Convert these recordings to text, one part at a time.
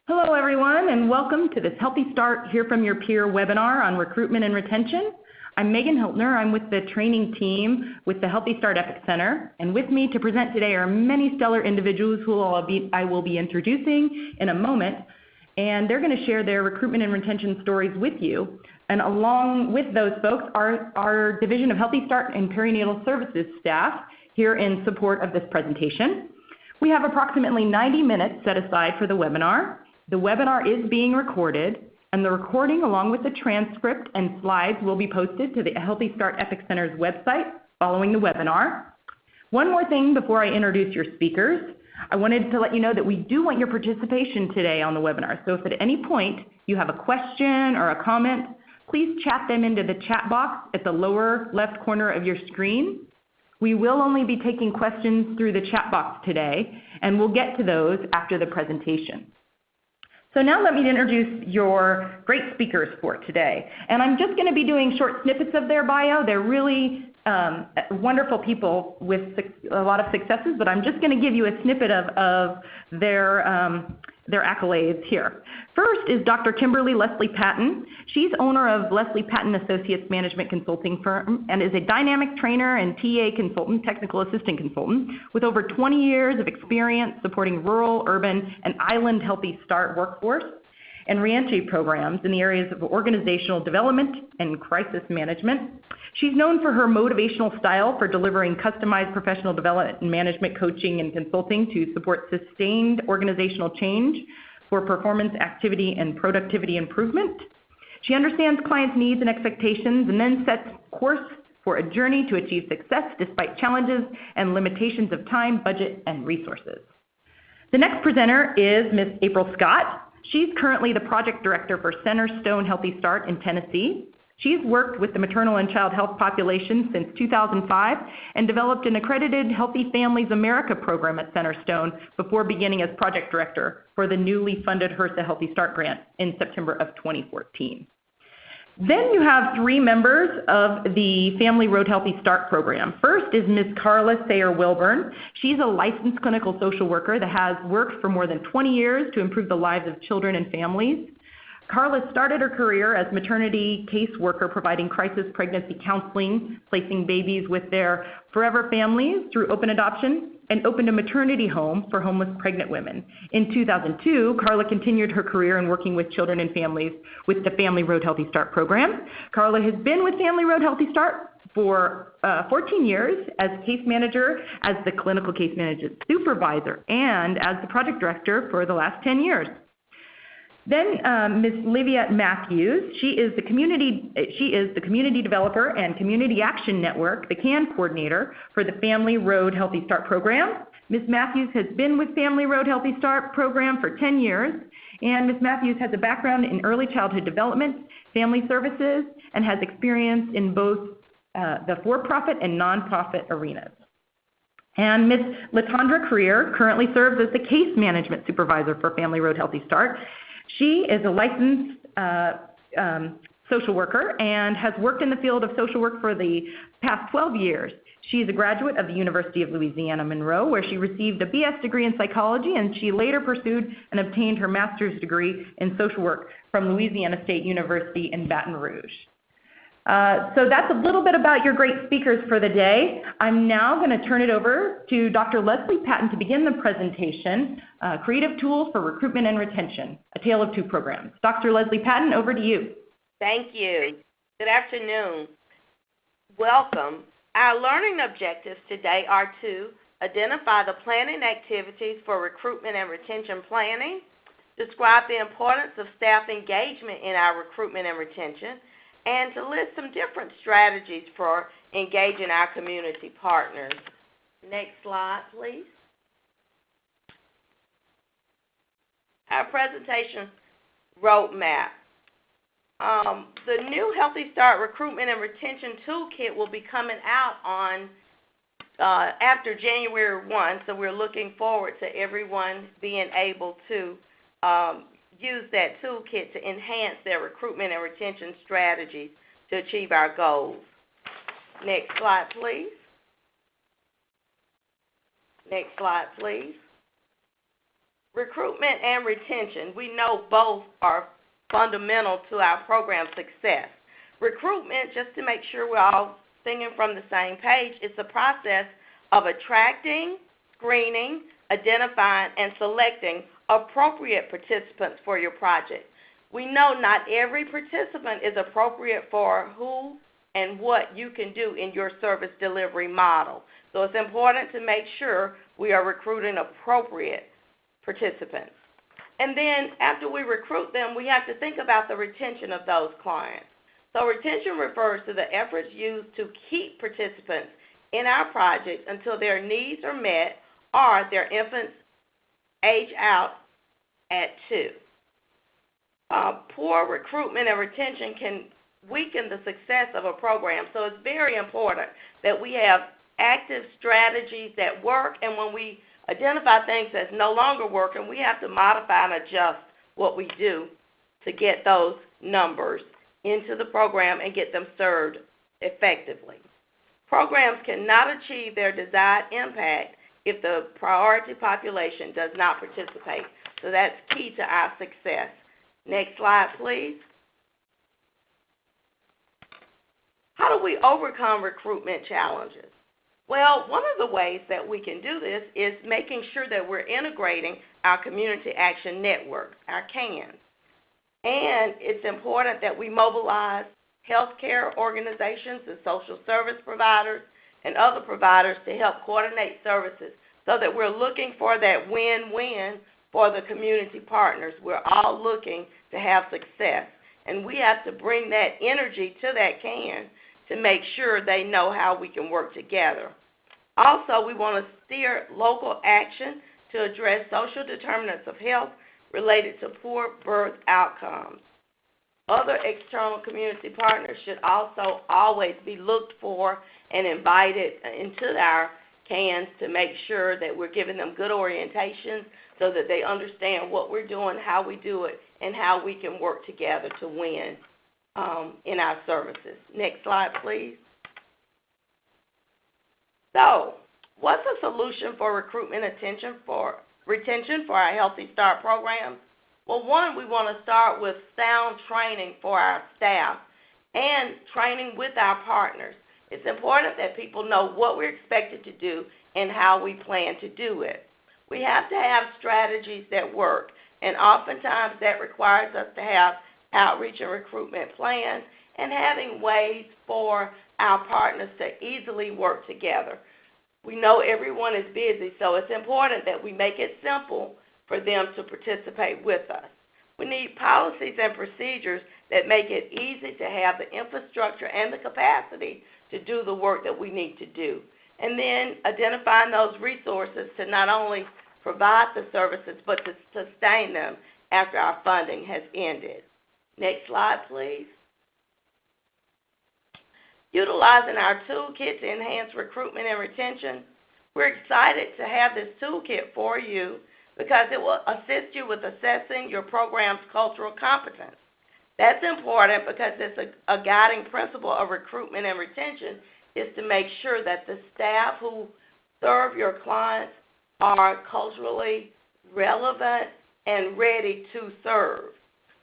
Hello everyone, and welcome to this Healthy Start Hear from Your Peer webinar on recruitment and retention. I'm Megan Hiltner. I'm with the training team with the Healthy Start Epic Center, and with me to present today are many stellar individuals who I will be introducing in a moment, and they're going to share their recruitment and retention stories with you. And along with those folks are our Division of Healthy Start and Perinatal Services staff here in support of this presentation. We have approximately 90 minutes set aside for the webinar. The webinar is being recorded, and the recording along with the transcript and slides will be posted to the Healthy Start Epic Center's website following the webinar. One more thing before I introduce your speakers. I wanted to let you know that we do want your participation today on the webinar. So if at any point you have a question or a comment, please chat them into the chat box at the lower left corner of your screen. We will only be taking questions through the chat box today, and we'll get to those after the presentation. So now let me introduce your great speakers for today. And I'm just going to be doing short snippets of their bio. They're really wonderful people with a lot of successes, but I'm just going to give you a snippet of their accolades here. First is Dr. Kimberly Leslie Patton. She's owner of Leslie Patton Associates Management Consulting Firm and is a dynamic trainer and TA consultant, technical assistant consultant, with over 20 years of experience supporting rural, urban, and island Healthy Start workforce and reentry programs in the areas of organizational development and crisis management. She's known for her motivational style for delivering customized professional development and management coaching and consulting to support sustained organizational change for performance, activity, and productivity improvement. She understands clients' needs and expectations and then sets course for a journey to achieve success despite challenges and limitations of time, budget, and resources. The next presenter is Ms. April Scott. She's currently the project director for Centerstone Healthy Start in Tennessee. She's worked with the maternal and child health population since 2005 and developed an accredited Healthy Families America program at Centerstone before beginning as project director for the newly funded HRSA Healthy Start grant in September of 2014. Then you have three members of the Family Road Healthy Start program. First is Ms. Carla Sayer-Wilburn. She's a licensed clinical social worker that has worked for more than 20 years to improve the lives of children and families. Carla started her career as maternity caseworker providing crisis pregnancy counseling, placing babies with their forever families through open adoption, and opened a maternity home for homeless pregnant women. In 2002, Carla continued her career in working with children and families with the Family Road Healthy Start program. Carla has been with Family Road Healthy Start for 14 years as case manager, as the clinical case management supervisor, and as the project director for the last 10 years. Then Ms. Livia Matthews, she is the community developer and Community Action Network, the CAN coordinator for the Family Road Healthy Start program. Ms. Matthews has been with Family Road Healthy Start program for 10 years, and Ms. Matthews has a background in early childhood development, family services, and has experience in both the for-profit and nonprofit arenas. And Ms. Latondra Creer currently serves as the case management supervisor for Family Road Healthy Start. She is a licensed social worker and has worked in the field of social work for the past 12 years. She is a graduate of the University of Louisiana Monroe, where she received a BS degree in psychology, and she later pursued and obtained her master's degree in social work from Louisiana State University in Baton Rouge. So that's a little bit about your great speakers for the day. I'm now going to turn it over to Dr. Leslie Patton to begin the presentation, Creative Tools for Recruitment and Retention, A Tale of Two Programs. Dr. Leslie Patton, over to you. Thank you. Good afternoon. Welcome. Our learning objectives today are to identify the planning activities for recruitment and retention planning, describe the importance of staff engagement in our recruitment and retention, and to list some different strategies for engaging our community partners. Next slide, please. Our presentation roadmap. The new Healthy Start Recruitment and Retention Toolkit will be coming out on after January 1, so we're looking forward to everyone being able to use that toolkit to enhance their recruitment and retention strategies to achieve our goals. Next slide, please. Next slide, please. recruitment and retention, we know both are fundamental to our program success. Recruitment, just to make sure we're all singing from the same page, is the process of attracting, screening, identifying, and selecting appropriate participants for your project. We know not every participant is appropriate for who and what you can do in your service delivery model. So it's important to make sure we are recruiting appropriate participants. And then after we recruit them, we have to think about the retention of those clients. So retention refers to the efforts used to keep participants in our project until their needs are met or their infants age out at 2. Poor recruitment and retention can weaken the success of a program. So it's very important that we have active strategies that work, and when we identify things that's no longer working, we have to modify and adjust what we do to get those numbers into the program and get them served effectively. Programs cannot achieve their desired impact if the priority population does not participate. So that's key to our success. Next slide, please. How do we overcome recruitment challenges? Well, one of the ways that we can do this is making sure that we're integrating our community action networks, our CANs. And it's important that we mobilize healthcare organizations and social service providers and other providers to help coordinate services so that we're looking for that win-win for the community partners. We're all looking to have success, and we have to bring that energy to that CAN to make sure they know how we can work together. Also, we want to steer local action to address social determinants of health related to poor birth outcomes. Other external community partners should also always be looked for and invited into our CANs to make sure that we're giving them good orientation so that they understand what we're doing, how we do it, and how we can work together to win in our services. Next slide, please. So, what's a solution for recruitment retention for our Healthy Start programs? Well, one, we want to start with sound training for our staff and training with our partners. It's important that people know what we're expected to do and how we plan to do it. We have to have strategies that work, and oftentimes that requires us to have outreach and recruitment plans and having ways for our partners to easily work together. We know everyone is busy, so it's important that we make it simple for them to participate with us. We need policies and procedures that make it easy to have the infrastructure and the capacity to do the work that we need to do. And then identifying those resources to not only provide the services, but to sustain them after our funding has ended. Next slide, please. Utilizing our toolkit to enhance recruitment and retention, we're excited to have this toolkit for you because it will assist you with assessing your program's cultural competence. That's important because it's a guiding principle of recruitment and retention is to make sure that the staff who serve your clients are culturally relevant and ready to serve.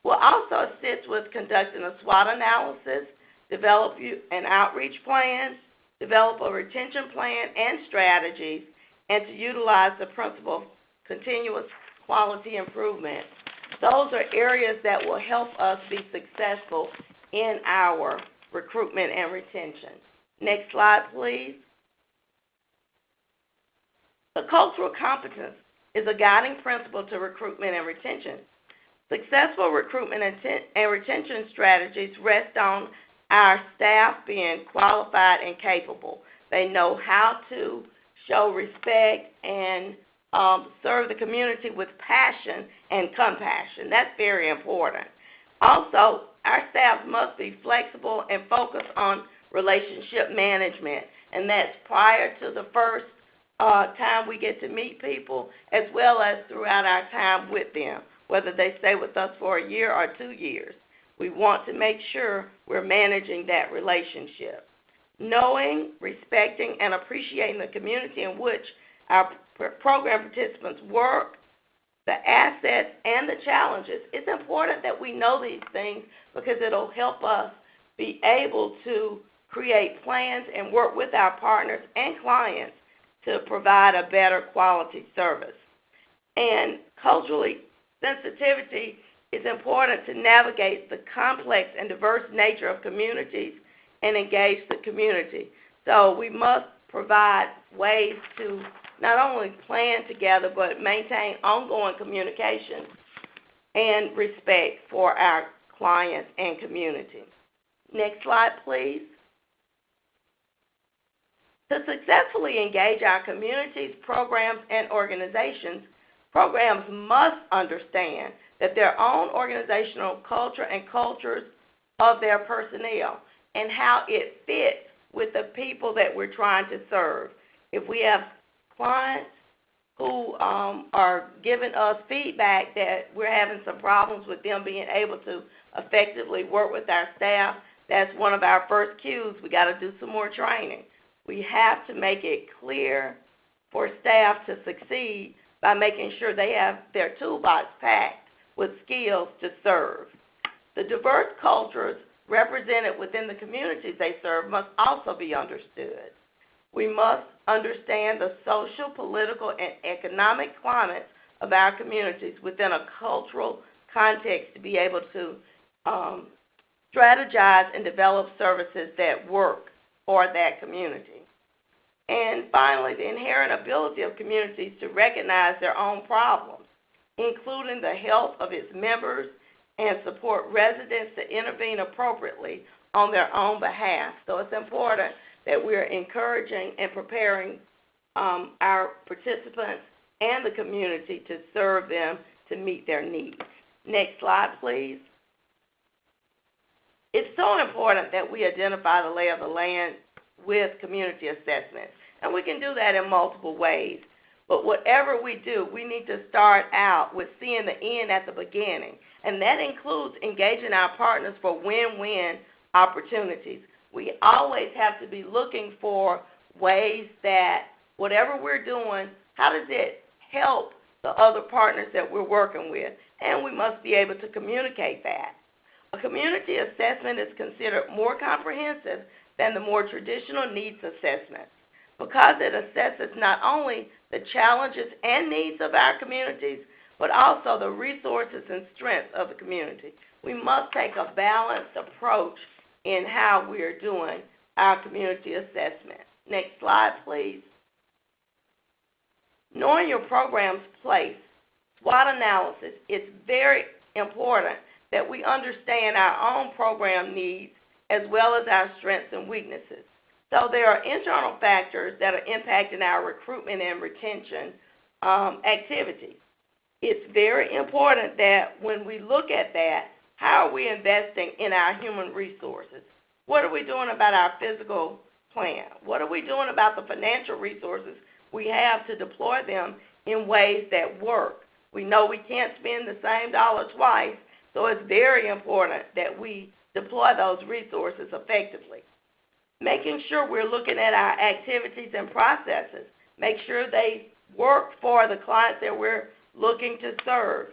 We'll also assist with conducting a SWOT analysis, develop an outreach plan, develop a retention plan and strategies, and to utilize the principle of continuous quality improvement. Those are areas that will help us be successful in our recruitment and retention. Next slide, please. The cultural competence is a guiding principle to recruitment and retention. Successful recruitment and retention strategies rest on our staff being qualified and capable. They know how to show respect and serve the community with passion and compassion. That's very important. Also, our staff must be flexible and focus on relationship management, and that's prior to the first time we get to meet people, as well as throughout our time with them, whether they stay with us for a year or 2 years. We want to make sure we're managing that relationship. Knowing, respecting, and appreciating the community in which our program participants work the assets, and the challenges. It's important that we know these things because it'll help us be able to create plans and work with our partners and clients to provide a better quality service. And culturally, sensitivity is important to navigate the complex and diverse nature of communities and engage the community. So we must provide ways to not only plan together but maintain ongoing communication and respect for our clients and community. Next slide, please. To successfully engage our communities, programs, and organizations, programs must understand that their own organizational culture and cultures of their personnel and how it fits with the people that we're trying to serve. If we have clients who are giving us feedback that we're having some problems with them being able to effectively work with our staff, that's one of our first cues. We got to do some more training. We have to make it clear for staff to succeed by making sure they have their toolbox packed with skills to serve. The diverse cultures represented within the communities they serve must also be understood. We must understand the social, political, and economic climates of our communities within a cultural context to be able to strategize and develop services that work for that community. And finally, the inherent ability of communities to recognize their own problems, including the health of its members, and support residents to intervene appropriately on their own behalf. So it's important that we're encouraging and preparing our participants and the community to serve them to meet their needs. Next slide, please. It's so important that we identify the lay of the land with community assessment, and we can do that in multiple ways. But whatever we do, we need to start out with seeing the end at the beginning, and that includes engaging our partners for win-win opportunities. We always have to be looking for ways that whatever we're doing, how does it help the other partners that we're working with? And we must be able to communicate that. A community assessment is considered more comprehensive than the more traditional needs assessment because it assesses not only the challenges and needs of our communities, but also the resources and strengths of the community. We must take a balanced approach in how we're doing our community assessment. Next slide, please. Knowing your program's place, SWOT analysis, it's very important that we understand our own program needs as well as our strengths and weaknesses. So there are internal factors that are impacting our recruitment and retention activities. It's very important that when we look at that, how are we investing in our human resources? What are we doing about our physical plan? What are we doing about the financial resources we have to deploy them in ways that work? We know we can't spend the same dollar twice, so it's very important that we deploy those resources effectively. Making sure we're looking at our activities and processes, make sure they work for the clients that we're looking to serve,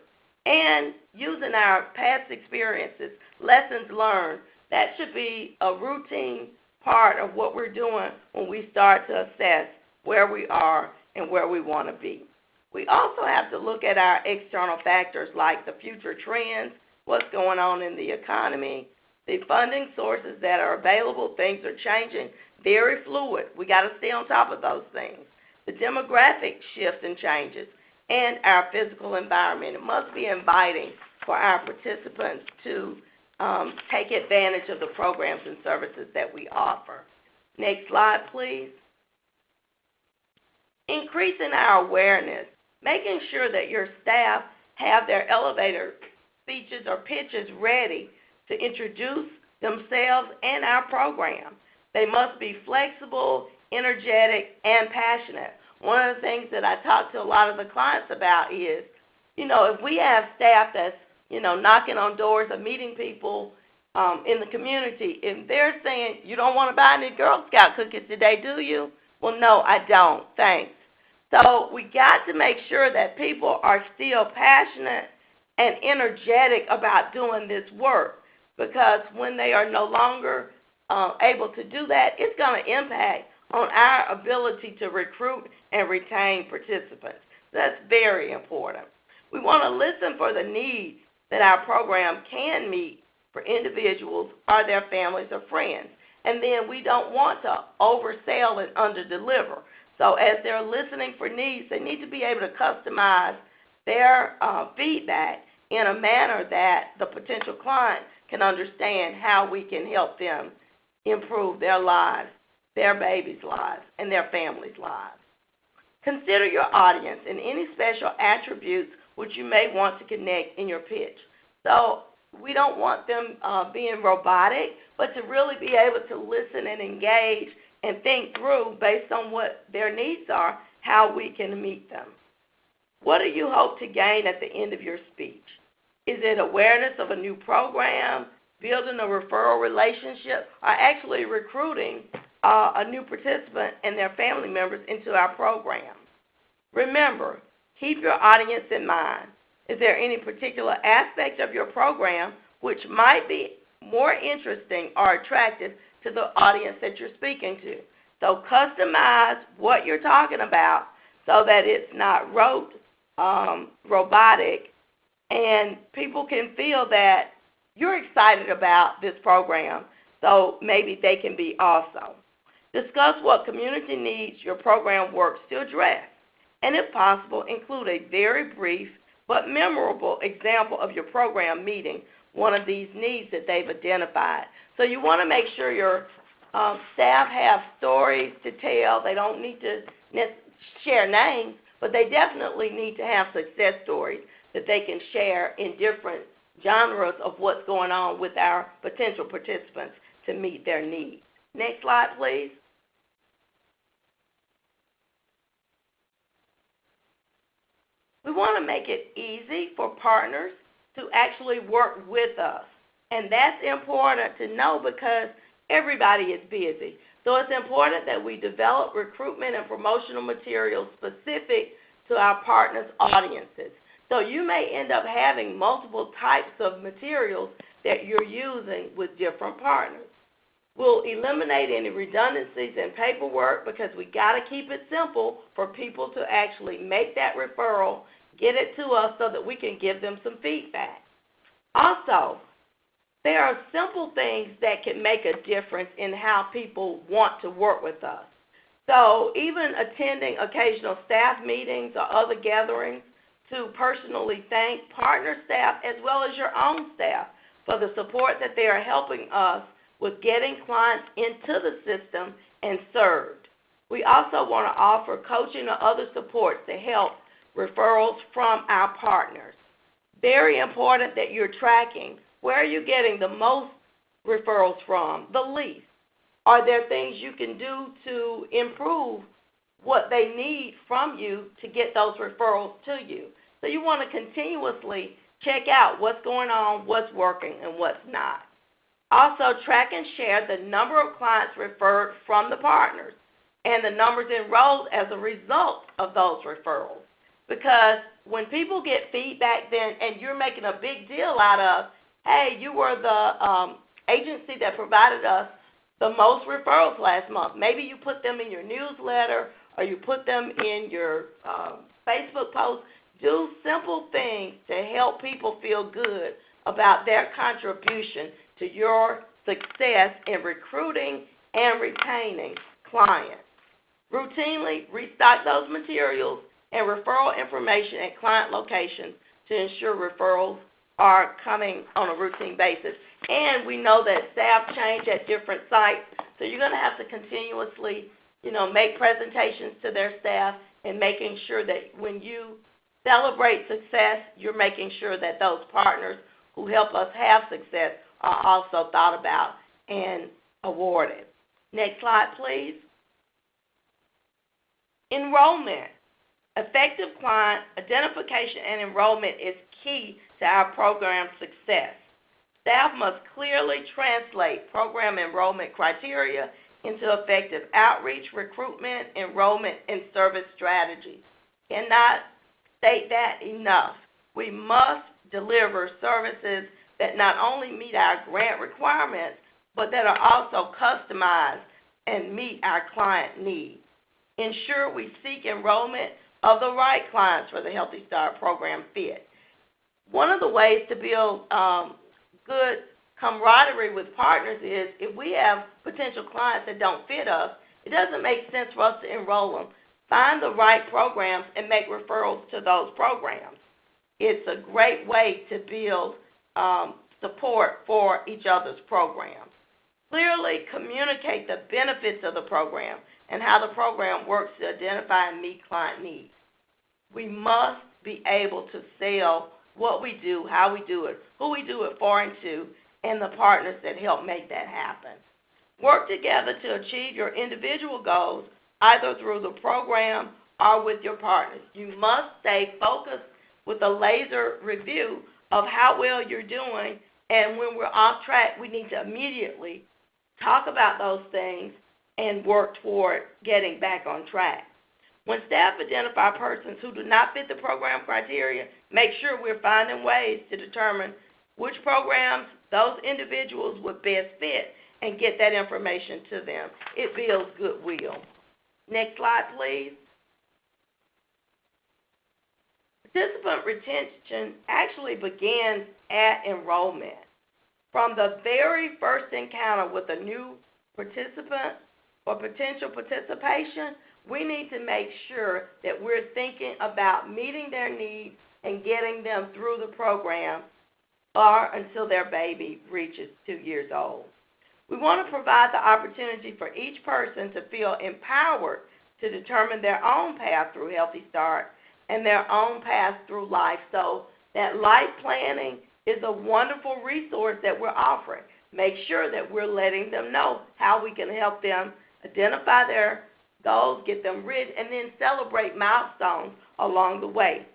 and using our past experiences, lessons learned. That should be a routine part of what we're doing when we start to assess where we are and where we want to be. We also have to look at our external factors like the future trends, what's going on in the economy, the funding sources that are available. Things are changing, very fluid. We got to stay on top of those things. The demographic shifts and changes, and our physical environment. It must be inviting for our participants to take advantage of the programs and services that we offer. Next slide, please. Increasing our awareness, making sure that your staff have their elevator speeches or pitches ready to introduce themselves and our program. They must be flexible, energetic, and passionate. One of the things that I talk to a lot of the clients about is, if we have staff that's, knocking on doors or meeting people in the community, if they're saying, you don't want to buy any Girl Scout cookies today, do you? Well, no, I don't. Thanks. So we got to make sure that people are still passionate and energetic about doing this work, because when they are no longer able to do that, it's going to impact on our ability to recruit and retain participants. That's very important. We want to listen for the needs that our program can meet for individuals or their families or friends. And then we don't want to oversell and underdeliver. So as they're listening for needs, they need to be able to customize their feedback in a manner that the potential client can understand how we can help them improve their lives, their babies' lives, and their families' lives. Consider your audience and any special attributes which you may want to connect in your pitch. So we don't want them being robotic, but to really be able to listen and engage and think through, based on what their needs are, how we can meet them. What do you hope to gain at the end of your speech? Is it awareness of a new program, building a referral relationship, or actually recruiting a new participant and their family members into our program? Remember, keep your audience in mind. Is there any particular aspect of your program which might be more interesting or attractive to the audience that you're speaking to? So customize what you're talking about so that it's not robotic, and people can feel that you're excited about this program, so maybe they can be also. Discuss what community needs your program works to address, and if possible, include a very brief but memorable example of your program meeting one of these needs that they've identified. So you want to make sure your staff have stories to tell. They don't need to share names, but they definitely need to have success stories that they can share in different genres of what's going on with our potential participants to meet their needs. Next slide, please. We want to make it easy for partners to actually work with us. And that's important to know because everybody is busy. So it's important that we develop recruitment and promotional materials specific to our partners' audiences. So you may end up having multiple types of materials that you're using with different partners. We'll eliminate any redundancies in paperwork because we got to keep it simple for people to actually make that referral, get it to us so that we can give them some feedback. Also, there are simple things that can make a difference in how people want to work with us. So even attending occasional staff meetings or other gatherings to personally thank partner staff as well as your own staff for the support that they are helping us with getting clients into the system and served. We also want to offer coaching or other support to help referrals from our partners. Very important that you're tracking where are you getting the most referrals from, the least. Are there things you can do to improve what they need from you to get those referrals to you? So you want to continuously check out what's going on, what's working, and what's not. Also, track and share the number of clients referred from the partners and the numbers enrolled as a result of those referrals. Because when people get feedback then and you're making a big deal out of, hey, you were the agency that provided us the most referrals last month. Maybe you put them in your newsletter or you put them in your Facebook post. Do simple things to help people feel good about their contribution to your success in recruiting and retaining clients. Routinely restock those materials and referral information at client locations to ensure referrals are coming on a routine basis. And we know that staff change at different sites, so you're going to have to continuously, make presentations to their staff and making sure that when you celebrate success, you're making sure that those partners who help us have success are also thought about and awarded. Next slide, please. Enrollment. Effective client identification and enrollment is key to our program success. Staff must clearly translate program enrollment criteria into effective outreach, recruitment, enrollment, and service strategies. Cannot state that enough. We must deliver services that not only meet our grant requirements, but that are also customized and meet our client needs. Ensure we seek enrollment of the right clients for the Healthy Start program fit. One of the ways to build good camaraderie with partners is if we have potential clients that don't fit us, it doesn't make sense for us to enroll them. Find the right programs and make referrals to those programs. It's a great way to build support for each other's programs. Clearly communicate the benefits of the program and how the program works to identify and meet client needs. We must be able to sell what we do, how we do it, who we do it for and to, and the partners that help make that happen. Work together to achieve your individual goals, either through the program or with your partners. You must stay focused with a laser review of how well you're doing, and when we're off track, we need to immediately talk about those things and work toward getting back on track. When staff identify persons who do not fit the program criteria, make sure we're finding ways to determine which programs those individuals would best fit and get that information to them. It builds goodwill. Next slide, please. Participant retention actually begins at enrollment. From the very first encounter with a new participant or potential participation, we need to make sure that we're thinking about meeting their needs and getting them through the program or until their baby reaches 2 years old. We want to provide the opportunity for each person to feel empowered to determine their own path through Healthy Start and their own path through life. So that life planning is a wonderful resource that we're offering. Make sure that we're letting them know how we can help them identify their goals, get them written, and then celebrate milestones along the way.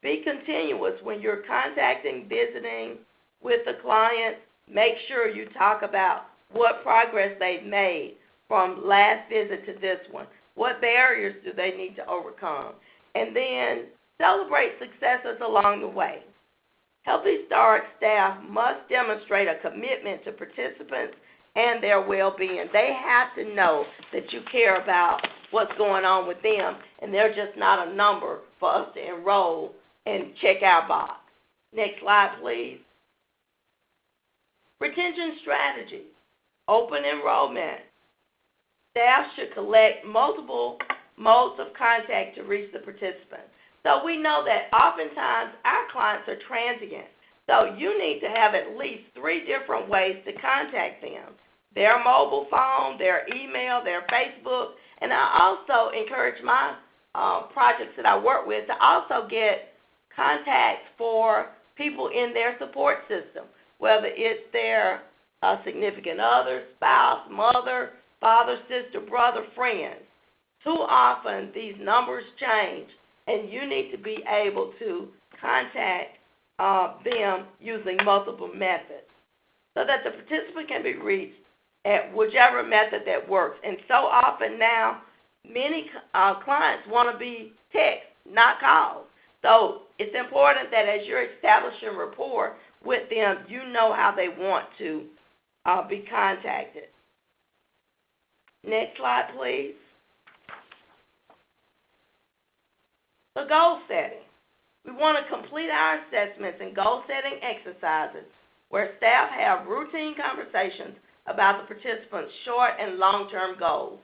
Be continuous when you're contacting, visiting with the client. Make sure you talk about what progress they've made from last visit to this one. What barriers do they need to overcome? And then celebrate successes along the way. Healthy Start staff must demonstrate a commitment to participants and their well-being. They have to know that you care about what's going on with them, and they're just not a number for us to enroll and check our box. Next slide, please. Retention strategy. Open enrollment. Staff should collect multiple modes of contact to reach the participant. So we know that oftentimes our clients are transient. So you need to have at least 3 different ways to contact them. Their mobile phone, their email, their Facebook, and I also encourage my projects that I work with to also get contacts for people in their support system, whether it's their significant other, spouse, mother, father, sister, brother, friends. Too often these numbers change, and you need to be able to contact them using multiple methods so that the participant can be reached at whichever method that works. And so often now, many clients want to be text, not called. So it's important that as you're establishing rapport with them, you know how they want to be contacted. Next slide, please. The goal setting. We want to complete our assessments and goal-setting exercises where staff have routine conversations about the participants' short and long-term goals.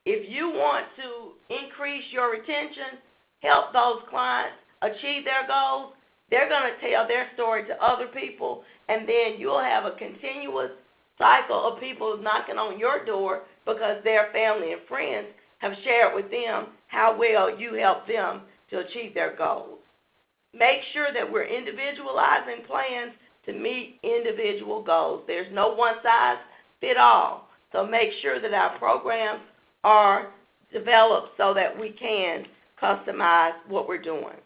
If you want to increase your retention, help those clients achieve their goals, they're going to tell their story to other people, and then you'll have a continuous cycle of people knocking on your door because their family and friends have shared with them how well you help them to achieve their goals. Make sure that we're individualizing plans to meet individual goals. There's no one-size-fits-all. So make sure that our programs are developed so that we can customize what we're doing.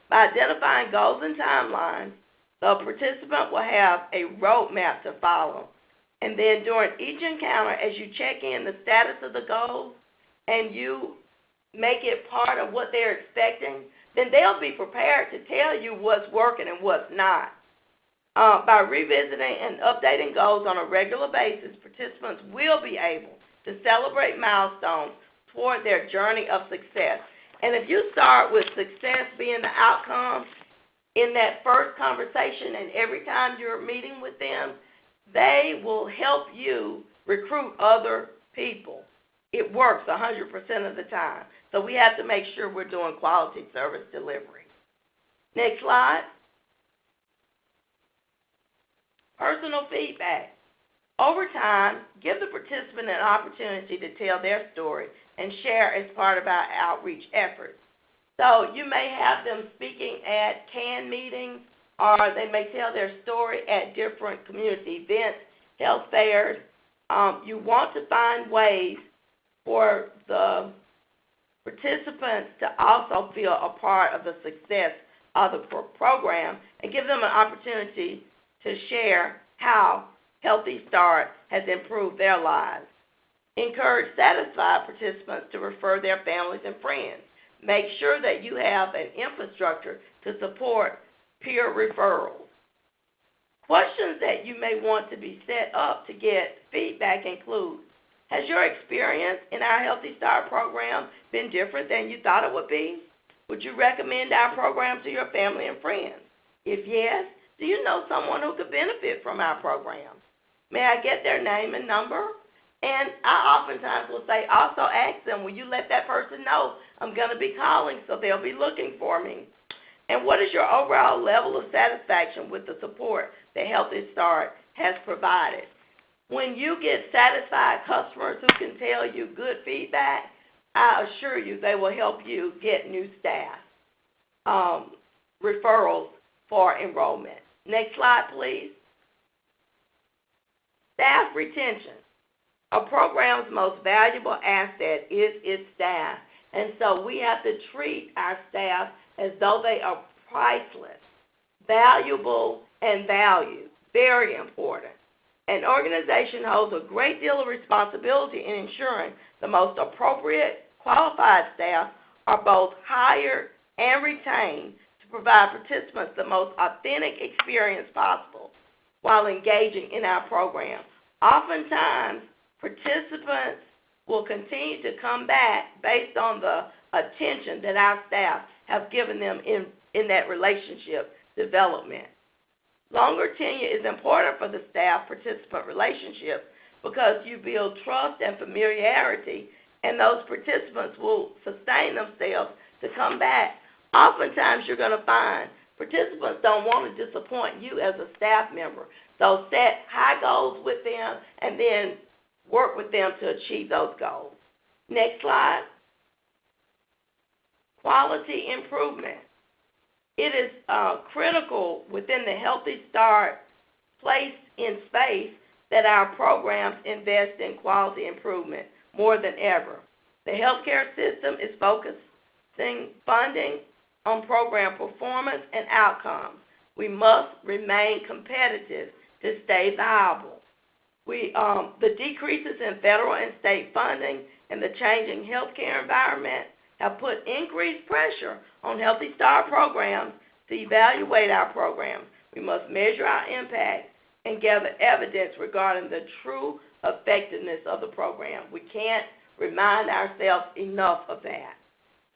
By identifying goals and timelines, the participant will have a roadmap to follow, And then during each encounter, as you check in the status of the goals and you make it part of what they're expecting, then they'll be prepared to tell you what's working and what's not. By revisiting and updating goals on a regular basis, participants will be able to celebrate milestones toward their journey of success. And if you start with success being the outcome in that first conversation and every time you're meeting with them, they will help you recruit other people. It works 100% of the time. So we have to make sure we're doing quality service delivery. Next slide. Personal feedback. Over time, give the participant an opportunity to tell their story and share as part of our outreach efforts. So you may have them speaking at CAN meetings, or they may tell their story at different community events, health fairs. You want to find ways for the participants to also feel a part of the success of the program and give them an opportunity to share how Healthy Start has improved their lives. Encourage satisfied participants to refer their families and friends. Make sure that you have an infrastructure to support peer referrals. Questions that you may want to be set up to get feedback include, has your experience in our Healthy Start program been different than you thought it would be? Would you recommend our program to your family and friends? If yes, do you know someone who could benefit from our program? May I get their name and number? And I oftentimes will say, also ask them, will you let that person know I'm going to be calling so they'll be looking for me? And what is your overall level of satisfaction with the support that Healthy Start has provided? When you get satisfied customers who can tell you good feedback, I assure you they will help you get new staff referrals for enrollment. Next slide, please. Staff retention. A program's most valuable asset is its staff, and so we have to treat our staff as though they are priceless, valuable, and valued. Very important. An organization holds a great deal of responsibility in ensuring the most appropriate, qualified staff are both hired and retained to provide participants the most authentic experience possible while engaging in our program. Oftentimes, participants will continue to come back based on the attention that our staff have given them in that relationship development. Longer tenure is important for the staff-participant relationship because you build trust and familiarity, and those participants will sustain themselves to come back. Oftentimes, you're going to find participants don't want to disappoint you as a staff member. So set high goals with them and then work with them to achieve those goals. Next slide. Quality improvement. It is critical within the Healthy Start place in space that our programs invest in quality improvement more than ever. The healthcare system is focusing funding on program performance and outcomes. We must remain competitive to stay viable. The decreases in federal and state funding and the changing healthcare environment have put increased pressure on Healthy Start programs to evaluate our programs. We must measure our impact and gather evidence regarding the true effectiveness of the program. We can't remind ourselves enough of that.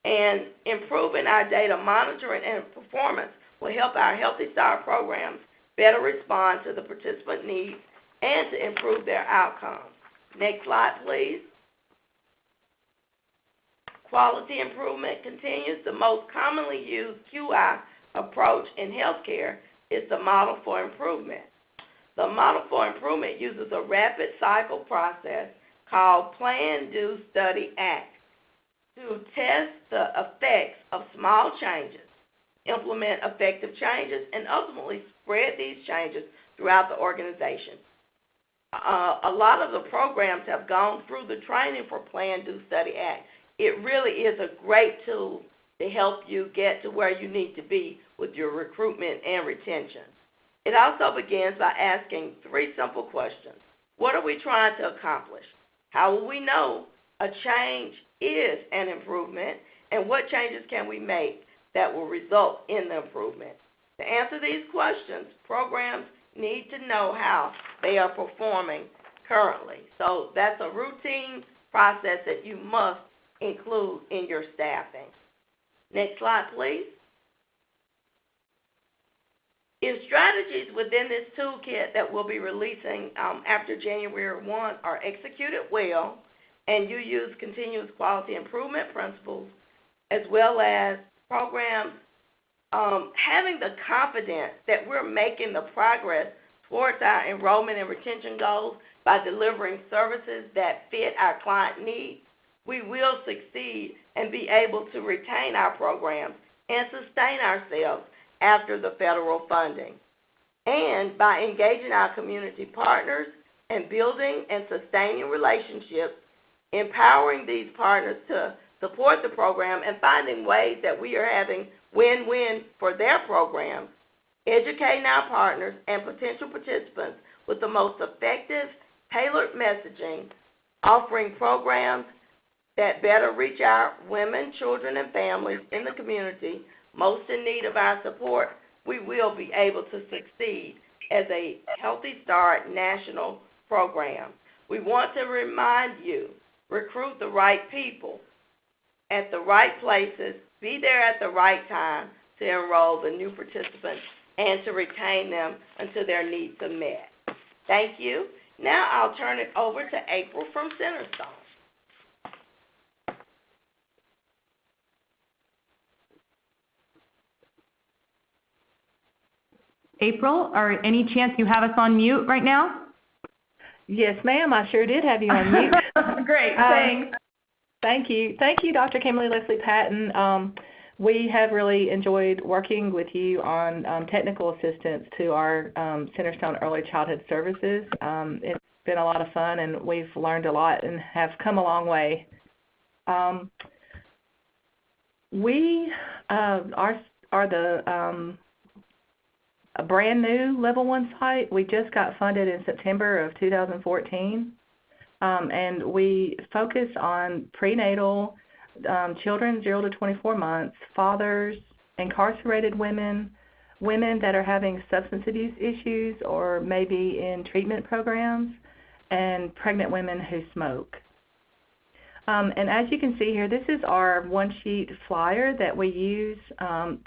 And improving our data monitoring and performance will help our Healthy Start programs better respond to the participant needs and to improve their outcomes. Next slide, please. Quality improvement continues. The most commonly used QI approach in healthcare is the model for improvement. The model for improvement uses a rapid cycle process called Plan, Do, Study, Act to test the effects of small changes, implement effective changes, and ultimately spread these changes throughout the organization. A lot of the programs have gone through the training for Plan, Do, Study, Act. It really is a great tool to help you get to where you need to be with your recruitment and retention. It also begins by asking 3 simple questions. What are we trying to accomplish? How will we know a change is an improvement, and what changes can we make that will result in the improvement? To answer these questions, programs need to know how they are performing currently. So that's a routine process that you must include in your staffing. Next slide, please. If strategies within this toolkit that we'll be releasing after January 1 are executed well, and you use continuous quality improvement principles, as well as programs having the confidence that we're making the progress towards our enrollment and retention goals by delivering services that fit our client needs, we will succeed and be able to retain our programs and sustain ourselves after the federal funding. And by engaging our community partners and building and sustaining relationships, empowering these partners to support the program and finding ways that we are having win-win for their programs, educating our partners and potential participants with the most effective, tailored messaging, offering programs that better reach our women, children, and families in the community most in need of our support, we will be able to succeed as a Healthy Start national program. We want to remind you, recruit the right people at the right places, be there at the right time to enroll the new participants and to retain them until their needs are met. Thank you. Now I'll turn it over to April from Centerstone. April, or any chance you have us on mute right now? Yes, ma'am. I sure did have you on mute. Great, thanks. Thank you. Thank you, Dr. Kimberly Leslie Patton. We have really enjoyed working with you on technical assistance to our Centerstone Early Childhood Services. It's been a lot of fun, and we've learned a lot and have come a long way. We are the a brand new Level 1 site. We just got funded in September of 2014, and we focus on prenatal, children 0 to 24 months, fathers, incarcerated women, women that are having substance abuse issues or maybe in treatment programs, and pregnant women who smoke. And as you can see here, this is our one-sheet flyer that we use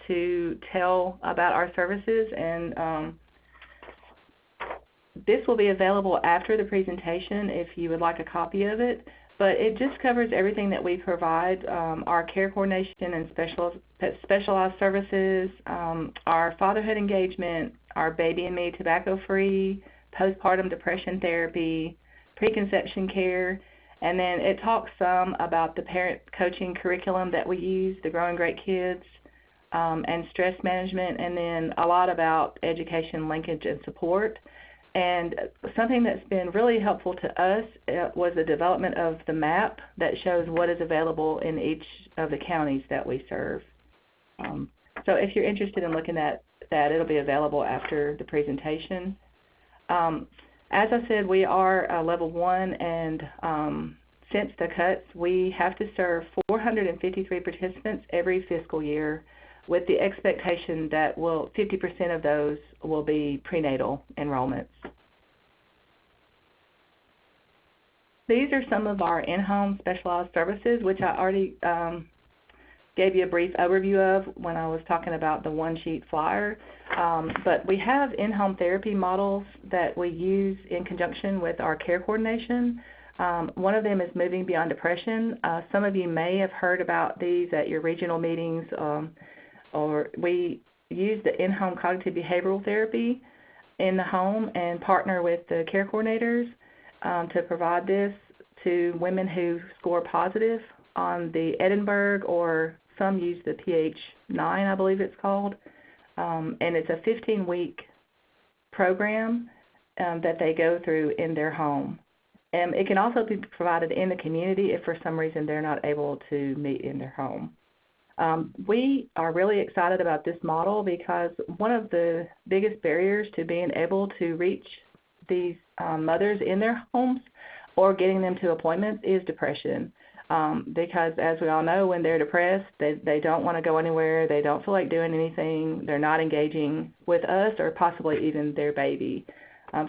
to tell about our services, and this will be available after the presentation if you would like a copy of it. But it just covers everything that we provide, our care coordination and specialized services, our fatherhood engagement, our Baby and Me tobacco-free, postpartum depression therapy, preconception care. And then it talks some about the parent coaching curriculum that we use, the Growing Great Kids, and stress management, and then a lot about education, linkage, and support. And something that's been really helpful to us was the development of the map that shows what is available in each of the counties that we serve. So if you're interested in looking at that, it'll be available after the presentation. As I said, we are Level 1, and since the cuts, we have to serve 453 participants every fiscal year, with the expectation that 50% of those will be prenatal enrollments. These are some of our in-home specialized services, which I already gave you a brief overview of when I was talking about the one-sheet flyer. But we have in-home therapy models that we use in conjunction with our care coordination. One of them is Moving Beyond Depression. Some of you may have heard about these at your regional meetings, or we use the in-home cognitive behavioral therapy in the home and partner with the care coordinators to provide this to women who score positive on the Edinburgh, or some use the PH9, I believe it's called. And it's a 15-week program that they go through in their home. And it can also be provided in the community if for some reason they're not able to meet in their home. We are really excited about this model because one of the biggest barriers to being able to reach these mothers in their homes or getting them to appointments is depression. Because as we all know, when they're depressed, they don't want to go anywhere, they don't feel like doing anything, they're not engaging with us or possibly even their baby.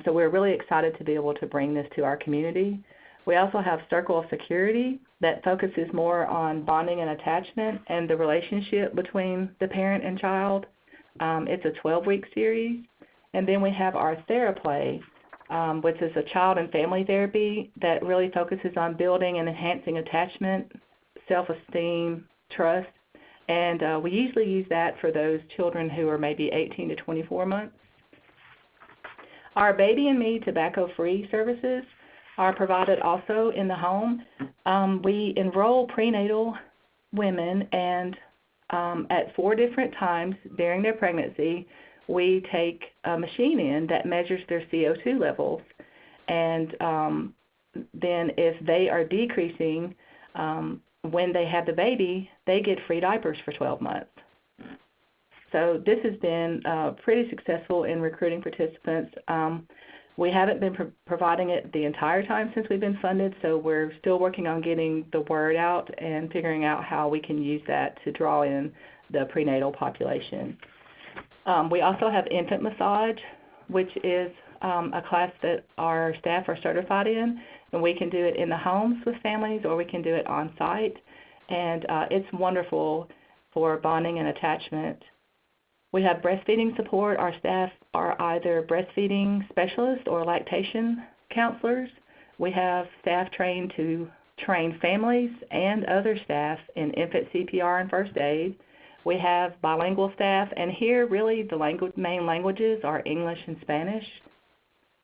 So we're really excited to be able to bring this to our community. We also have Circle of Security that focuses more on bonding and attachment and the relationship between the parent and child. It's a 12-week series. And then we have our TheraPlay, which is a child and family therapy that really focuses on building and enhancing attachment, self-esteem, trust. And we usually use that for those children who are maybe 18 to 24 months. Our Baby and Me tobacco-free services are provided also in the home. We enroll prenatal women, and at 4 different times during their pregnancy, we take a machine in that measures their CO2 levels. And then if they are decreasing when they have the baby, they get free diapers for 12 months. So this has been pretty successful in recruiting participants. We haven't been providing it the entire time since we've been funded, so we're still working on getting the word out and figuring out how we can use that to draw in the prenatal population. We also have infant massage, which is a class that our staff are certified in, and we can do it in the homes with families or we can do it on site. And it's wonderful for bonding and attachment. We have breastfeeding support. Our staff are either breastfeeding specialists or lactation counselors. We have staff trained to train families and other staff in infant CPR and first aid. We have bilingual staff, and here really the main languages are English and Spanish.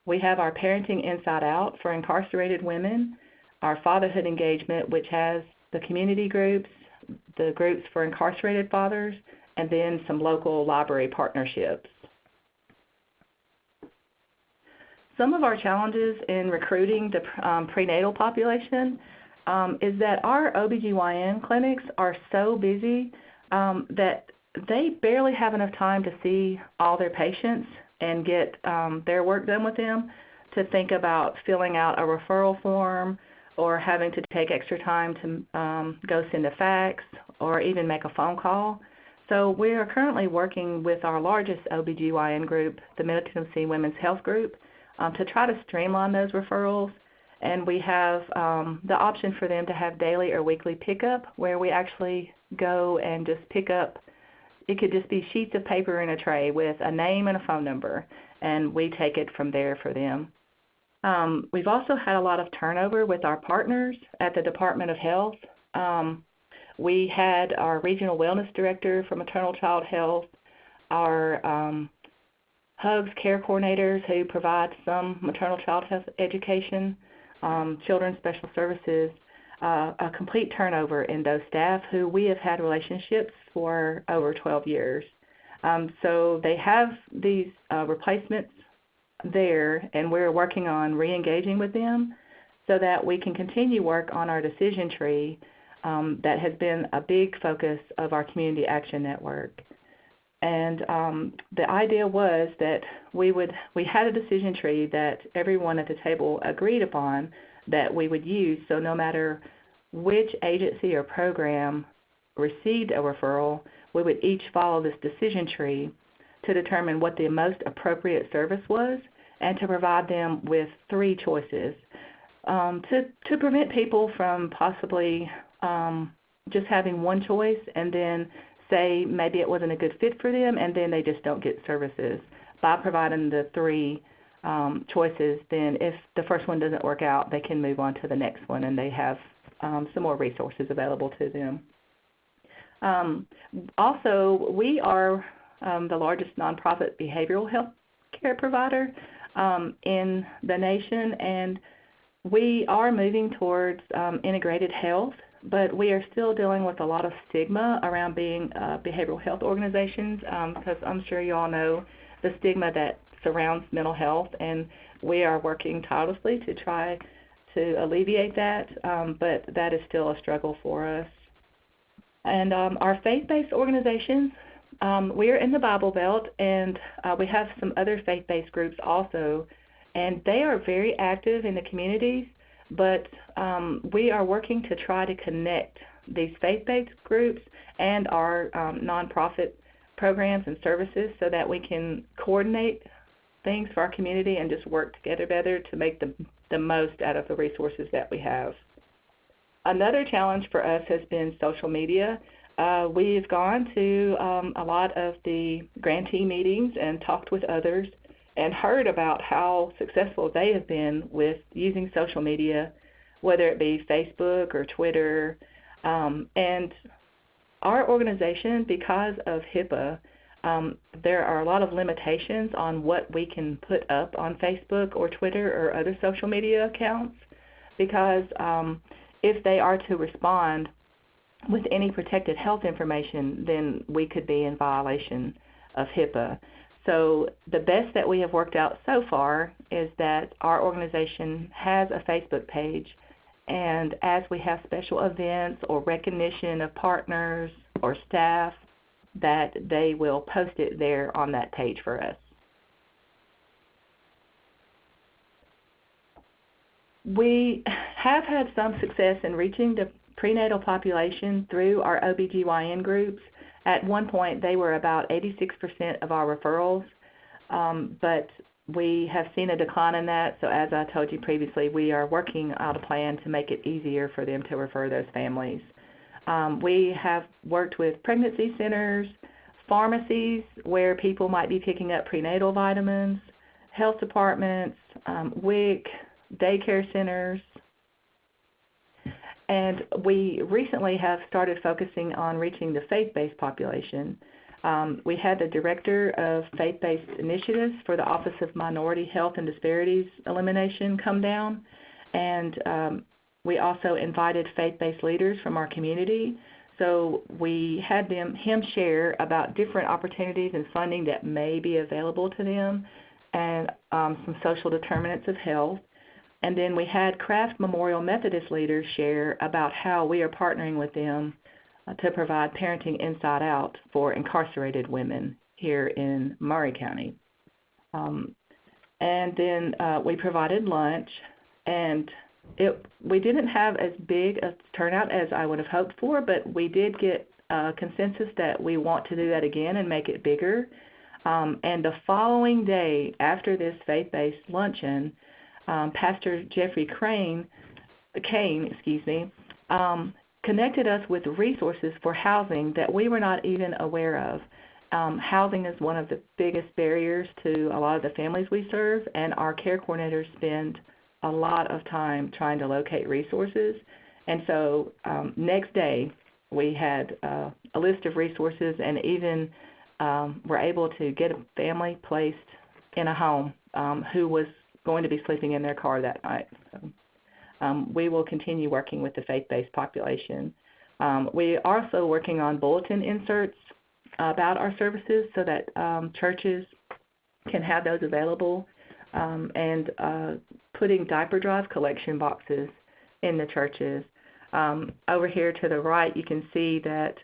We have our Parenting Inside Out for incarcerated women, our Fatherhood Engagement, which has the community groups, the groups for incarcerated fathers, and then some local library partnerships. Some of our challenges in recruiting the prenatal population is that our OBGYN clinics are so busy that they barely have enough time to see all their patients and get their work done with them to think about filling out a referral form or having to take extra time to go send a fax or even make a phone call. So we are currently working with our largest OBGYN group, the Middle Tennessee Women's Health Group, to try to streamline those referrals. And we have the option for them to have daily or weekly pickup where we actually go and just pick up. It could just be sheets of paper in a tray with a name and a phone number, and we take it from there for them. We've also had a lot of turnover with our partners at the Department of Health. We had our Regional Wellness Director for Maternal Child Health, our HUGS care coordinators who provide some maternal child health education, Children's Special Services, a complete turnover in those staff who we have had relationships for over 12 years. So they have these replacements there, and we're working on re-engaging with them so that we can continue work on our decision tree that has been a big focus of our Community Action Network. And the idea was that we had a decision tree that everyone at the table agreed upon that we would use, so no matter which agency or program received a referral, we would each follow this decision tree to determine what the most appropriate service was and to provide them with 3 choices to prevent people from possibly just having one choice and then say maybe it wasn't a good fit for them and then they just don't get services. By providing the 3 choices, then if the first one doesn't work out, they can move on to the next one and they have some more resources available to them. Also, we are the largest nonprofit behavioral health care provider in the nation, and we are moving towards integrated health, but we are still dealing with a lot of stigma around being behavioral health organizations because I'm sure you all know the stigma that surrounds mental health, and we are working tirelessly to try to alleviate that, but that is still a struggle for us. And our faith-based organizations, we are in the Bible Belt, and we have some other faith-based groups also and they are very active in the communities, but we are working to try to connect these faith-based groups and our nonprofit programs and services so that we can coordinate things for our community and just work together better to make the most out of the resources that we have. Another challenge for us has been social media. We've gone to a lot of the grantee meetings and talked with others and heard about how successful they have been with using social media, whether it be Facebook or Twitter. And our organization, because of HIPAA, there are a lot of limitations on what we can put up on Facebook or Twitter or other social media accounts, because if they are to respond with any protected health information, then we could be in violation of HIPAA. So the best that we have worked out so far is that our organization has a Facebook page, and as we have special events or recognition of partners or staff, that they will post it there on that page for us. We have had some success in reaching the prenatal population through our OBGYN groups. At one point, they were about 86% of our referrals, but we have seen a decline in that. So as I told you previously, we are working out a plan to make it easier for them to refer those families. We have worked with pregnancy centers, pharmacies where people might be picking up prenatal vitamins, health departments, WIC, daycare centers, and we recently have started focusing on reaching the faith-based population. We had the Director of Faith-Based Initiatives for the Office of Minority Health and Disparities Elimination come down, and we also invited faith-based leaders from our community. So we had him share about different opportunities and funding that may be available to them, and some social determinants of health. And then we had Craft Memorial Methodist leaders share about how we are partnering with them to provide Parenting Inside Out for incarcerated women here in Maury County. And then we provided lunch, and we didn't have as big a turnout as I would have hoped for, but we did get consensus that we want to do that again and make it bigger. And the following day after this faith-based luncheon, Pastor Jeffrey Kane, connected us with resources for housing that we were not even aware of. Housing is one of the biggest barriers to a lot of the families we serve, and our care coordinators spend a lot of time trying to locate resources. And so next day we had a list of resources, and even were able to get a family placed in a home who was going to be sleeping in their car that night. So, we will continue working with the faith-based population. We are also working on bulletin inserts about our services so that churches can have those available, and putting diaper drive collection boxes in the churches. Over here to the right, you can see that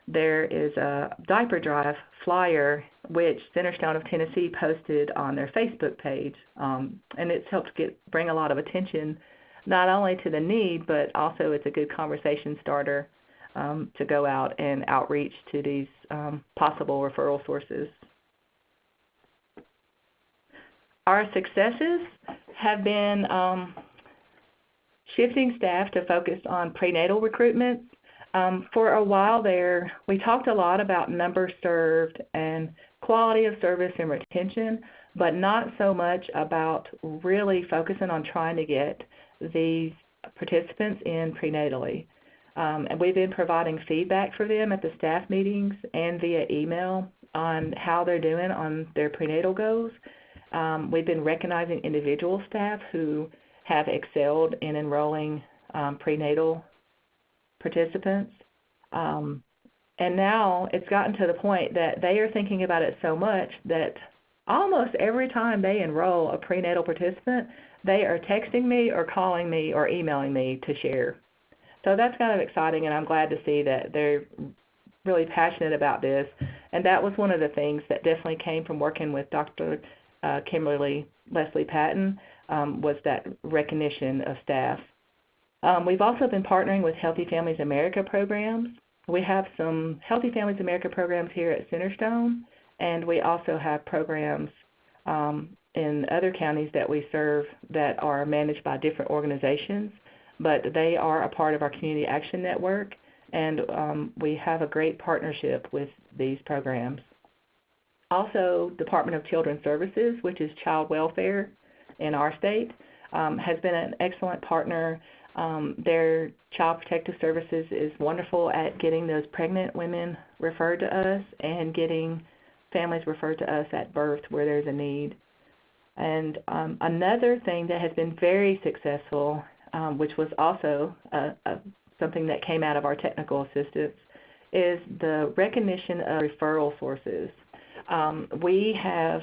there is a diaper drive flyer which Centerstone of Tennessee posted on their Facebook page, and it's helped bring a lot of attention not only to the need, but also it's a good conversation starter to go out and outreach to these possible referral sources. Our successes have been shifting staff to focus on prenatal recruitment. For a while there, we talked a lot about numbers served and quality of service and retention, but not so much about really focusing on trying to get these participants in prenatally. And we've been providing feedback for them at the staff meetings and via email on how they're doing on their prenatal goals. We've been recognizing individual staff who have excelled in enrolling prenatal participants. And now it's gotten to the point that they are thinking about it so much that almost every time they enroll a prenatal participant, they are texting me or calling me or emailing me to share. So that's kind of exciting, and I'm glad to see that they're really passionate about this. And that was one of the things that definitely came from working with Dr. Kimberly Leslie Patton, was that recognition of staff. We've also been partnering with Healthy Families America programs. We have some Healthy Families America programs here at Centerstone, and we also have programs in other counties that we serve that are managed by different organizations, but they are a part of our Community Action Network, and we have a great partnership with these programs. Also, Department of Children's Services, which is child welfare in our state, has been an excellent partner. Their Child Protective Services is wonderful at getting those pregnant women referred to us and getting families referred to us at birth where there's a need. And another thing that has been very successful, which was also something that came out of our technical assistance, is the recognition of referral sources. We have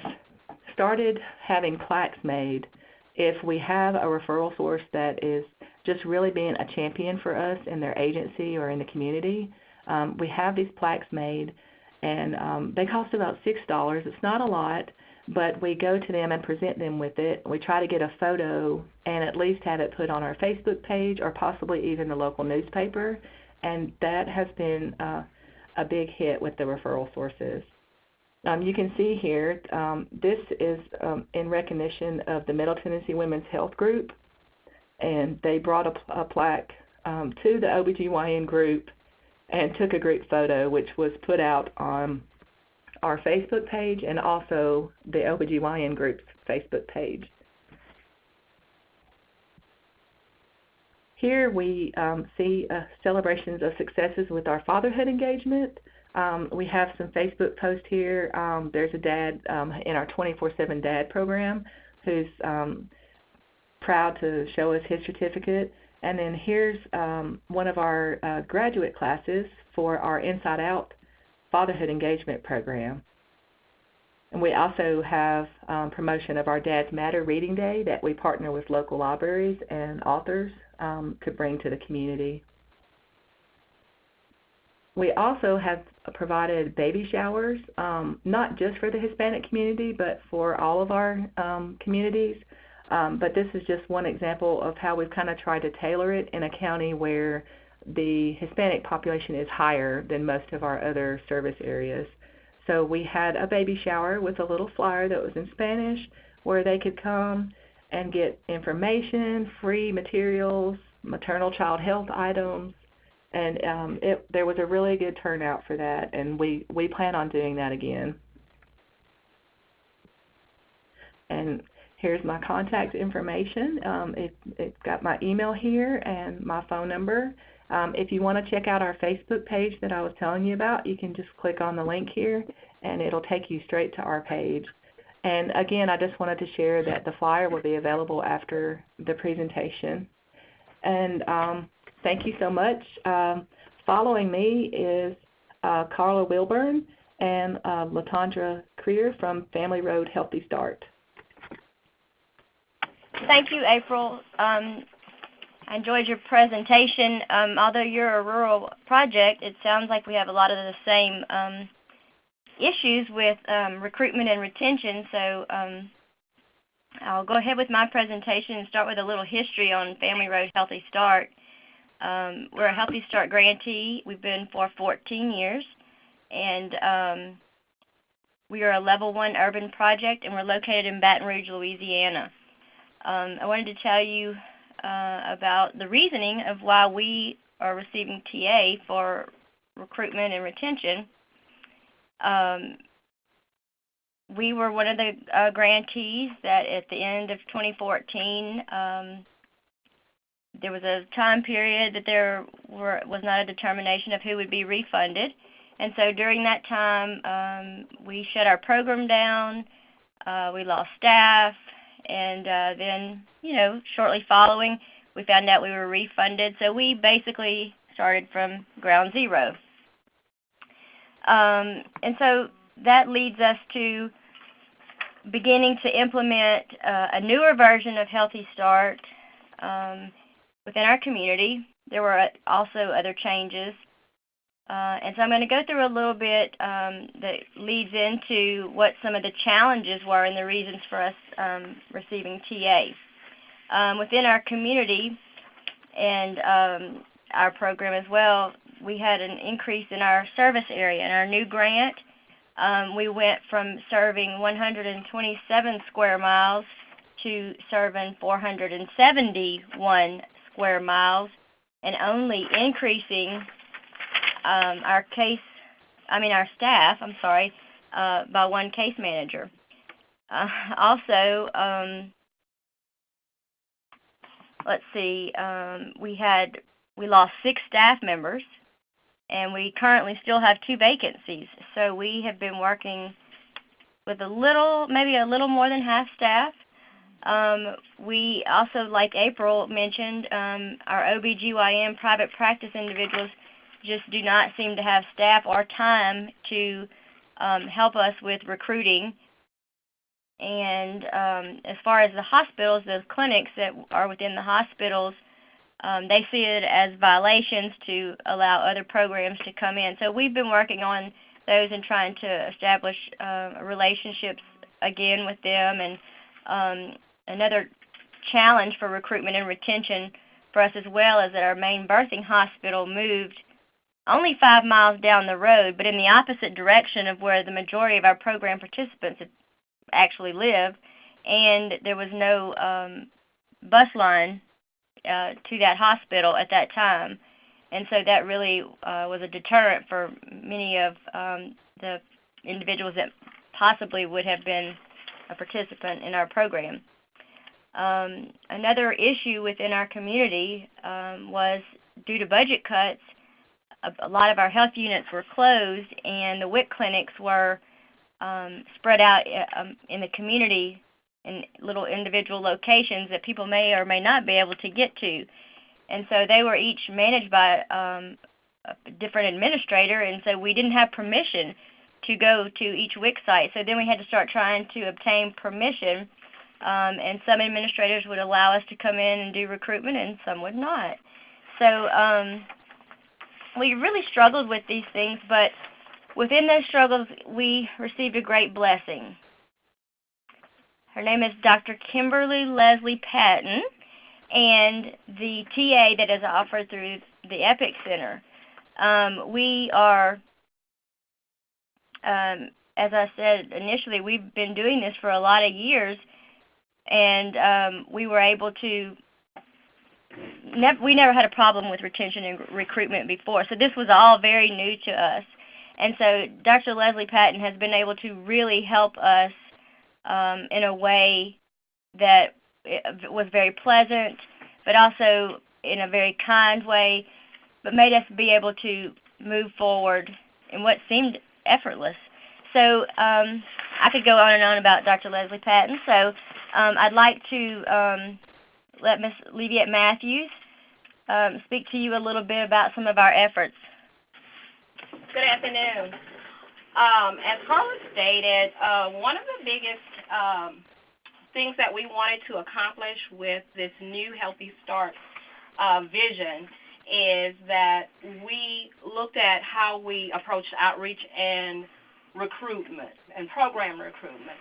started having plaques made if we have a referral source that is just really being a champion for us in their agency or in the community. We have these plaques made, and they cost about $6. It's not a lot, but we go to them and present them with it. We try to get a photo and at least have it put on our Facebook page or possibly even the local newspaper, and that has been a big hit with the referral sources. You can see here, this is in recognition of the Middle Tennessee Women's Health Group, and they brought a plaque to the OBGYN group and took a group photo, which was put out on our Facebook page and also the OBGYN group's Facebook page. Here we see celebrations of successes with our fatherhood engagement. We have some Facebook posts here. There's a dad in our 24/7 Dad program who's proud to show us his certificate. And then here's one of our graduate classes for our Inside Out Fatherhood Engagement program. And we also have promotion of our Dads Matter Reading Day that we partner with local libraries and authors to bring to the community. We also have provided baby showers, not just for the Hispanic community, but for all of our communities. But this is just one example of how we've kind of tried to tailor it in a county where the Hispanic population is higher than most of our other service areas. So we had a baby shower with a little flyer that was in Spanish where they could come and get information, free materials, maternal child health items, and there was a really good turnout for that, and we plan on doing that again. And here's my contact information. It's got my email here and my phone number. If you want to check out our Facebook page that I was telling you about, you can just click on the link here, and it'll take you straight to our page. And again, I just wanted to share that the flyer will be available after the presentation. And thank you so much. Following me is Carla Wilburn and Latondra Creer from Family Road Healthy Start. Thank you, April. I enjoyed your presentation. Although you're a rural project, it sounds like we have a lot of the same issues with recruitment and retention. So I'll go ahead with my presentation and start with a little history on Family Road Healthy Start. We're a Healthy Start grantee. We've been for 14 years, and we are a Level 1 urban project, and we're located in Baton Rouge, Louisiana. I wanted to tell you about the reasoning of why we are receiving TA for recruitment and retention. We were one of the grantees that at the end of 2014, there was a time period that there was not a determination of who would be refunded. And so during that time, we shut our program down, we lost staff, and then, shortly following, we found out we were refunded. So we basically started from ground zero. And so that leads us to beginning to implement a newer version of Healthy Start within our community. There were also other changes. And so I'm going to go through a little bit that leads into what some of the challenges were and the reasons for us receiving TA. Within our community and our program as well, we had an increase in our service area. In our new grant, we went from serving 127 square miles to serving 471 square miles, and only increasing our staff, by one case manager. Also, let's see, we lost 6 staff members, and we currently still have 2 vacancies. So we have been working with maybe a little more than half staff. We also, like April mentioned, our OBGYN private practice individuals just do not seem to have staff or time to help us with recruiting. And as far as the hospitals, those clinics that are within the hospitals, they see it as violations to allow other programs to come in. So we've been working on those and trying to establish relationships again with them. And another challenge for recruitment and retention for us as well is that our main birthing hospital moved only 5 miles down the road, but in the opposite direction of where the majority of our program participants actually live, and there was no bus line to that hospital at that time. And so that really was a deterrent for many of the individuals that possibly would have been a participant in our program. Another issue within our community was due to budget cuts, a lot of our health units were closed, and the WIC clinics were spread out in the community in little individual locations that people may or may not be able to get to. And so they were each managed by a different administrator, and so we didn't have permission to go to each WIC site. So then we had to start trying to obtain permission, and some administrators would allow us to come in and do recruitment, and some would not. So we really struggled with these things, but within those struggles, we received a great blessing. Her name is Dr. Kimberly Leslie Patton, and the TA that is offered through the EPIC Center. We are, as I said initially, we've been doing this for a lot of years, and we were able to we never had a problem with retention and recruitment before, so this was all very new to us. And so Dr. Leslie Patton has been able to really help us in a way that was very pleasant, but also in a very kind way, but made us be able to move forward in what seemed effortless. So I could go on and on about Dr. Leslie Patton, so I'd like to let Ms. Leviette Matthews speak to you a little bit about some of our efforts. Good afternoon. As Carla stated, one of the biggest things that we wanted to accomplish with this new Healthy Start vision is that we looked at how we approached outreach and recruitment and program recruitment.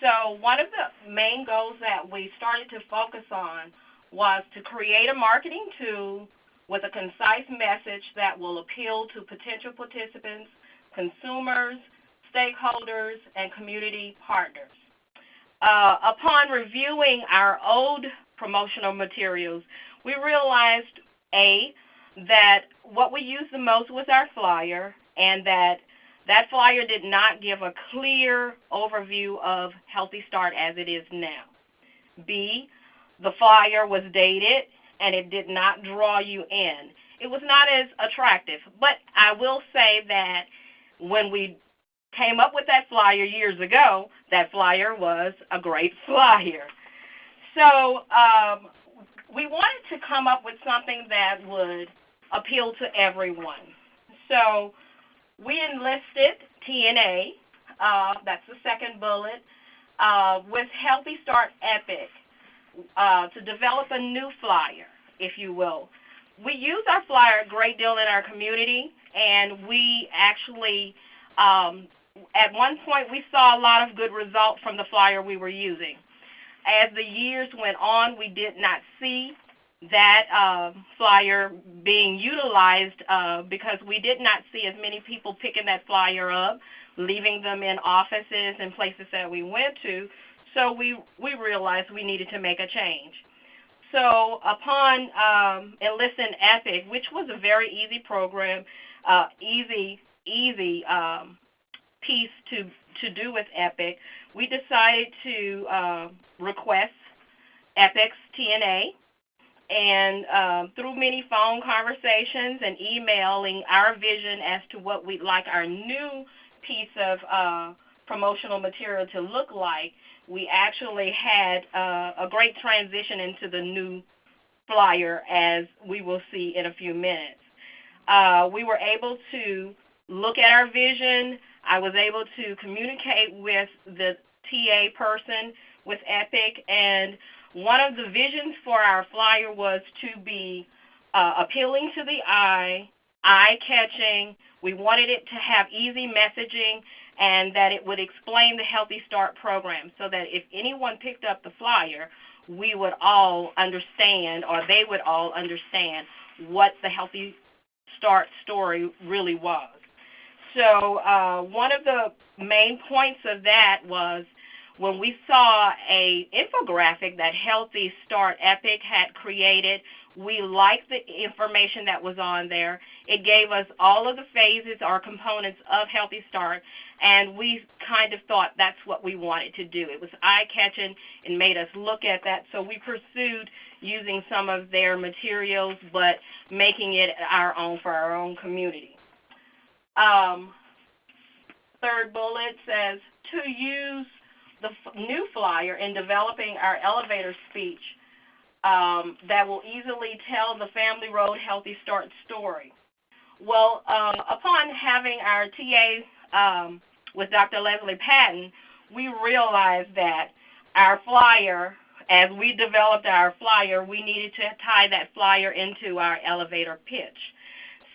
So one of the main goals that we started to focus on was to create a marketing tool with a concise message that will appeal to potential participants, consumers, stakeholders, and community partners. Upon reviewing our old promotional materials, we realized, that what we used the most was our flyer, and that flyer did not give a clear overview of Healthy Start as it is now. B, the flyer was dated, and it did not draw you in. It was not as attractive, but I will say that when we came up with that flyer years ago, that flyer was a great flyer. So we wanted to come up with something that would appeal to everyone. So we enlisted TNA, that's the second bullet, with Healthy Start EPIC to develop a new flyer, if you will. we use our flyer a great deal in our community, and we actually, at one point, we saw a lot of good results from the flyer we were using. As the years went on, we did not see that flyer being utilized because we did not see as many people picking that flyer up, leaving them in offices and places that we went to. So we realized we needed to make a change. So upon enlisting EPIC, which was a very easy program, easy piece to do with EPIC, we decided to request EPIC's TNA. And through many phone conversations and emailing our vision as to what we'd like our new piece of promotional material to look like, we actually had a great transition into the new flyer, as we will see in a few minutes. We were able to look at our vision. I was able to communicate with the TA person with EPIC, and one of the visions for our flyer was to be appealing to the eye, eye-catching. We wanted it to have easy messaging and that it would explain the Healthy Start program so that if anyone picked up the flyer, we would all understand, or they would all understand, what the Healthy Start story really was. So one of the main points of that was when we saw an infographic that Healthy Start EPIC had created. We liked the information that was on there. It gave us all of the phases or components of Healthy Start, and we kind of thought that's what we wanted to do. It was eye-catching and made us look at that, so we pursued using some of their materials but making it our own for our own community. Third bullet says, to use the new flyer in developing our elevator speech that will easily tell the Family Road Healthy Start story. Well, upon having our TA with Dr. Leslie Patton, we realized that our flyer, as we developed our flyer, we needed to tie that flyer into our elevator pitch.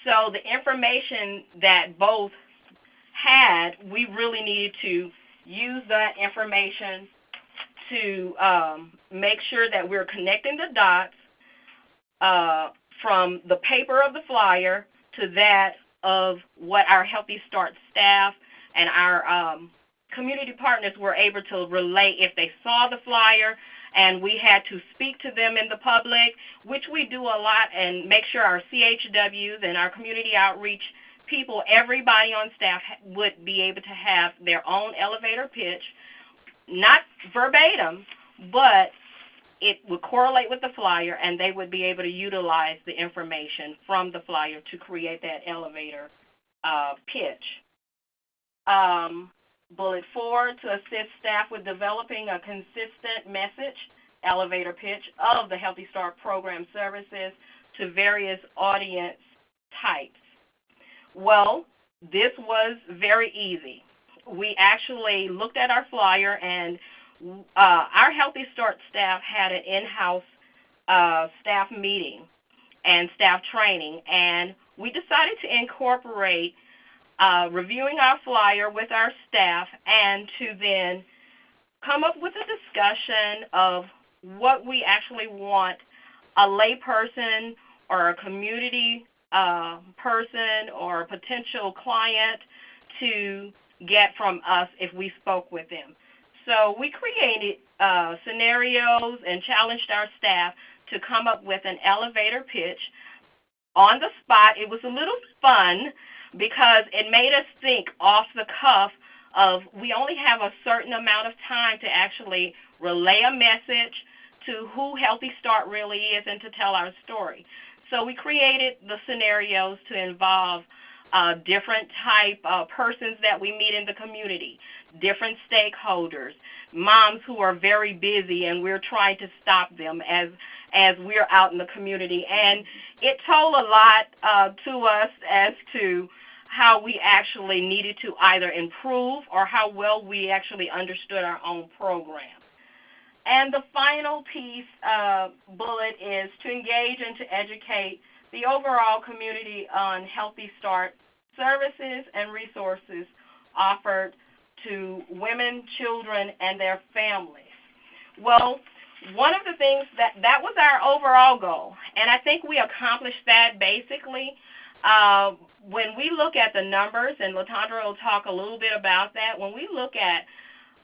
So the information that both had, we really needed to use that information to make sure that we're connecting the dots from the paper of the flyer to that of what our Healthy Start staff and our community partners were able to relay if they saw the flyer, and we had to speak to them in the public, which we do a lot, and make sure our CHWs and our community outreach people, everybody on staff would be able to have their own elevator pitch, not verbatim, but it would correlate with the flyer, and they would be able to utilize the information from the flyer to create that elevator pitch. Bullet 4, to assist staff with developing a consistent message, elevator pitch, of the Healthy Start program services to various audience types. Well, this was very easy. We actually looked at our flyer, and our Healthy Start staff had an in-house staff meeting and staff training, and we decided to incorporate reviewing our flyer with our staff and to then come up with a discussion of what we actually want a layperson or a community person or a potential client to get from us if we spoke with them. So we created scenarios and challenged our staff to come up with an elevator pitch on the spot. It was a little fun because it made us think off the cuff of we only have a certain amount of time to actually relay a message to who Healthy Start really is and to tell our story. So we created the scenarios to involve different type of persons that we meet in the community, different stakeholders, moms who are very busy, and we're trying to stop them as we're out in the community. And it told a lot to us as to how we actually needed to either improve or how well we actually understood our own program. And the final piece bullet is to engage and to educate the overall community on Healthy Start services and resources offered to women, children, and their families. Well, one of the things that was our overall goal, and I think we accomplished that basically. When we look at the numbers, and LaTondra will talk a little bit about that, when we look at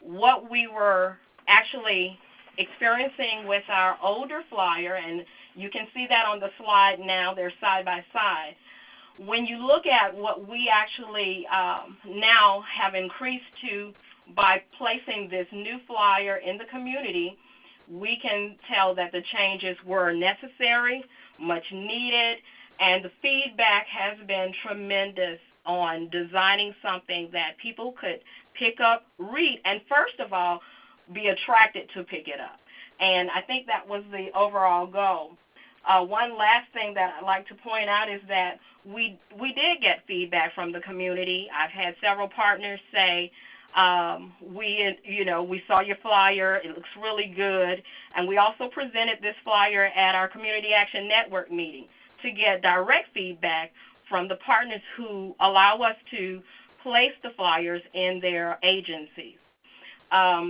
what we were actually experiencing with our older flyer, and you can see that on the slide now, they're side by side. When you look at what we actually now have increased to by placing this new flyer in the community, we can tell that the changes were necessary, much needed, and the feedback has been tremendous on designing something that people could pick up, read, and first of all, be attracted to pick it up. And I think that was the overall goal. One last thing that I'd like to point out is that we did get feedback from the community. I've had several partners say, we saw your flyer, it looks really good, and we also presented this flyer at our Community Action Network meeting to get direct feedback from the partners who allow us to place the flyers in their agencies.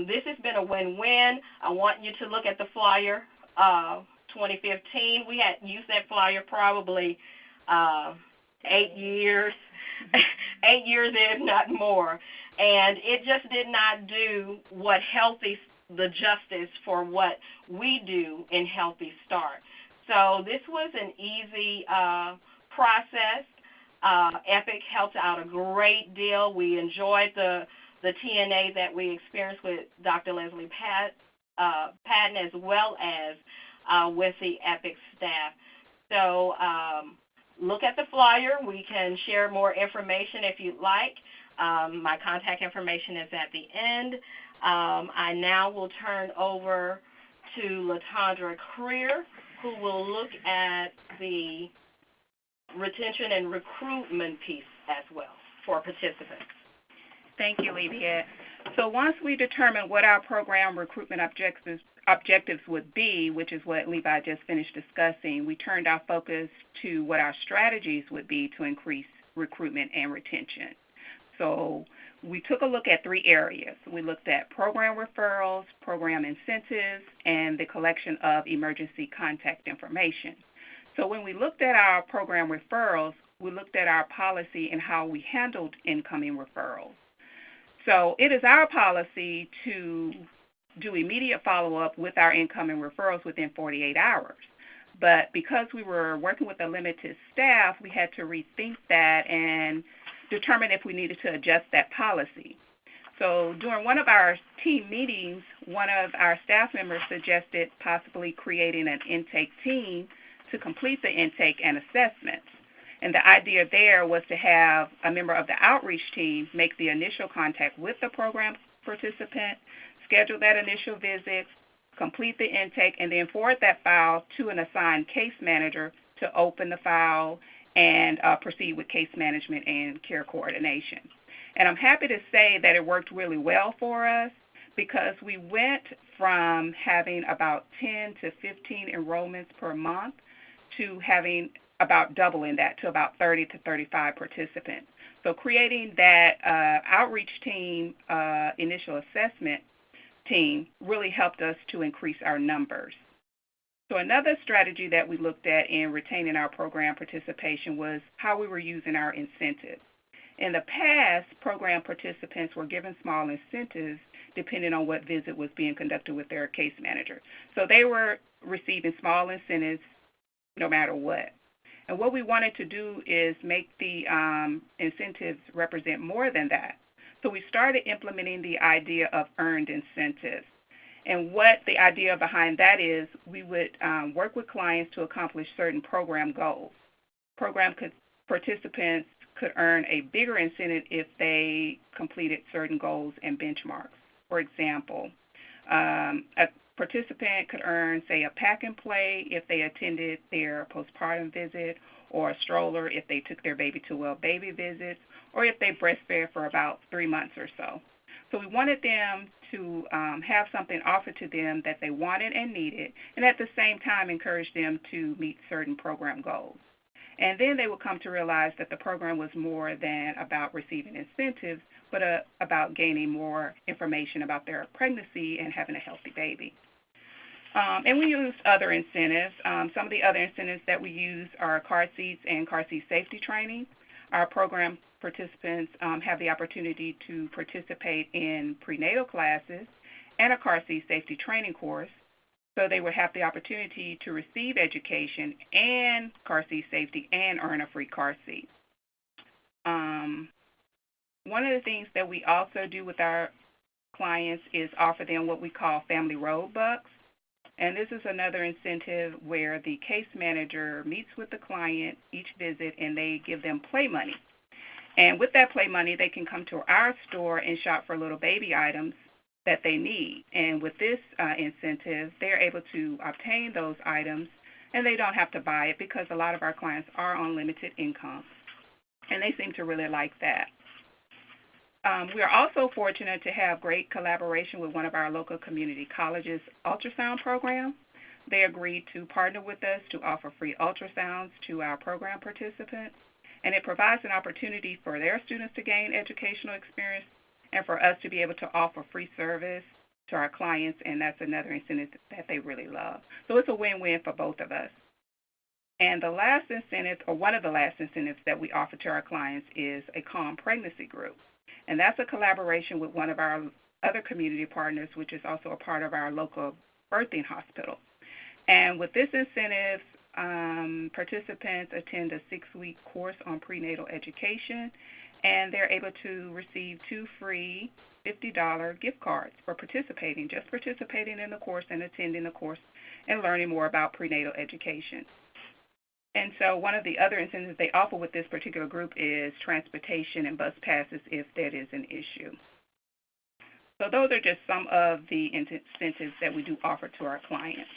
This has been a win-win. I want you to look at the flyer 2015. We had used that flyer probably 8 years, 8 years if not more. And it just did not do what the justice for what we do in Healthy Start. So this was an easy process. Epic helped out a great deal. We enjoyed the TNA that we experienced with Dr. Leslie Patton as well as with the Epic staff. So look at the flyer. We can share more information if you'd like. My contact information is at the end. I now will turn over to LaTondra Creer, who will look at the retention and recruitment piece as well for participants. Thank you, Leviette. So once we determined what our program recruitment objectives would be, which is what Levi just finished discussing, we turned our focus to what our strategies would be to increase recruitment and retention. So we took a look at 3 areas. We looked at program referrals, program incentives, and the collection of emergency contact information. So when we looked at our program referrals, we looked at our policy and how we handled incoming referrals. So it is our policy to do immediate follow-up with our incoming referrals within 48 hours. But because we were working with a limited staff, we had to rethink that and determine if we needed to adjust that policy. So during one of our team meetings, one of our staff members suggested possibly creating an intake team to complete the intake and assessments. And the idea there was to have a member of the outreach team make the initial contact with the program participant, schedule that initial visit, complete the intake, and then forward that file to an assigned case manager to open the file and proceed with case management and care coordination. And I'm happy to say that it worked really well for us because we went from having about 10 to 15 enrollments per month to having about doubling that to about 30 to 35 participants. So creating that outreach team, initial assessment team really helped us to increase our numbers. So another strategy that we looked at in retaining our program participation was how we were using our incentives. In the past, program participants were given small incentives depending on what visit was being conducted with their case manager. So they were receiving small incentives no matter what. And what we wanted to do is make the incentives represent more than that. So we started implementing the idea of earned incentives. And what the idea behind that is, we would work with clients to accomplish certain program goals. Program participants could earn a bigger incentive if they completed certain goals and benchmarks. For example, a participant could earn, say, a pack and play if they attended their postpartum visit, or a stroller if they took their baby to well baby visits, or if they breastfed for about 3 months or so. So we wanted them to have something offered to them that they wanted and needed, and at the same time encourage them to meet certain program goals. And then they would come to realize that the program was more than about receiving incentives, but about gaining more information about their pregnancy and having a healthy baby. And we use other incentives. Some of the other incentives that we use are car seats and car seat safety training. Our program participants have the opportunity to participate in prenatal classes and a car seat safety training course. So they would have the opportunity to receive education and car seat safety and earn a free car seat. One of the things that we also do with our clients is offer them what we call family road bucks. And this is another incentive where the case manager meets with the client each visit and they give them play money. And with that play money, they can come to our store and shop for little baby items that they need. And with this incentive, they're able to obtain those items and they don't have to buy it because a lot of our clients are on limited income. And they seem to really like that. We are also fortunate to have great collaboration with one of our local community colleges' ultrasound program. They agreed to partner with us to offer free ultrasounds to our program participants, and it provides an opportunity for their students to gain educational experience and for us to be able to offer free service to our clients, and that's another incentive that they really love. So it's a win-win for both of us. And the last incentive, or one of the last incentives that we offer to our clients is a calm pregnancy group. And that's a collaboration with one of our other community partners, which is also a part of our local birthing hospital. And with this incentive, participants attend a 6-week course on prenatal education, and they're able to receive 2 free $50 gift cards for participating in the course and attending the course and learning more about prenatal education. And so one of the other incentives they offer with this particular group is transportation and bus passes if that is an issue. So those are just some of the incentives that we do offer to our clients.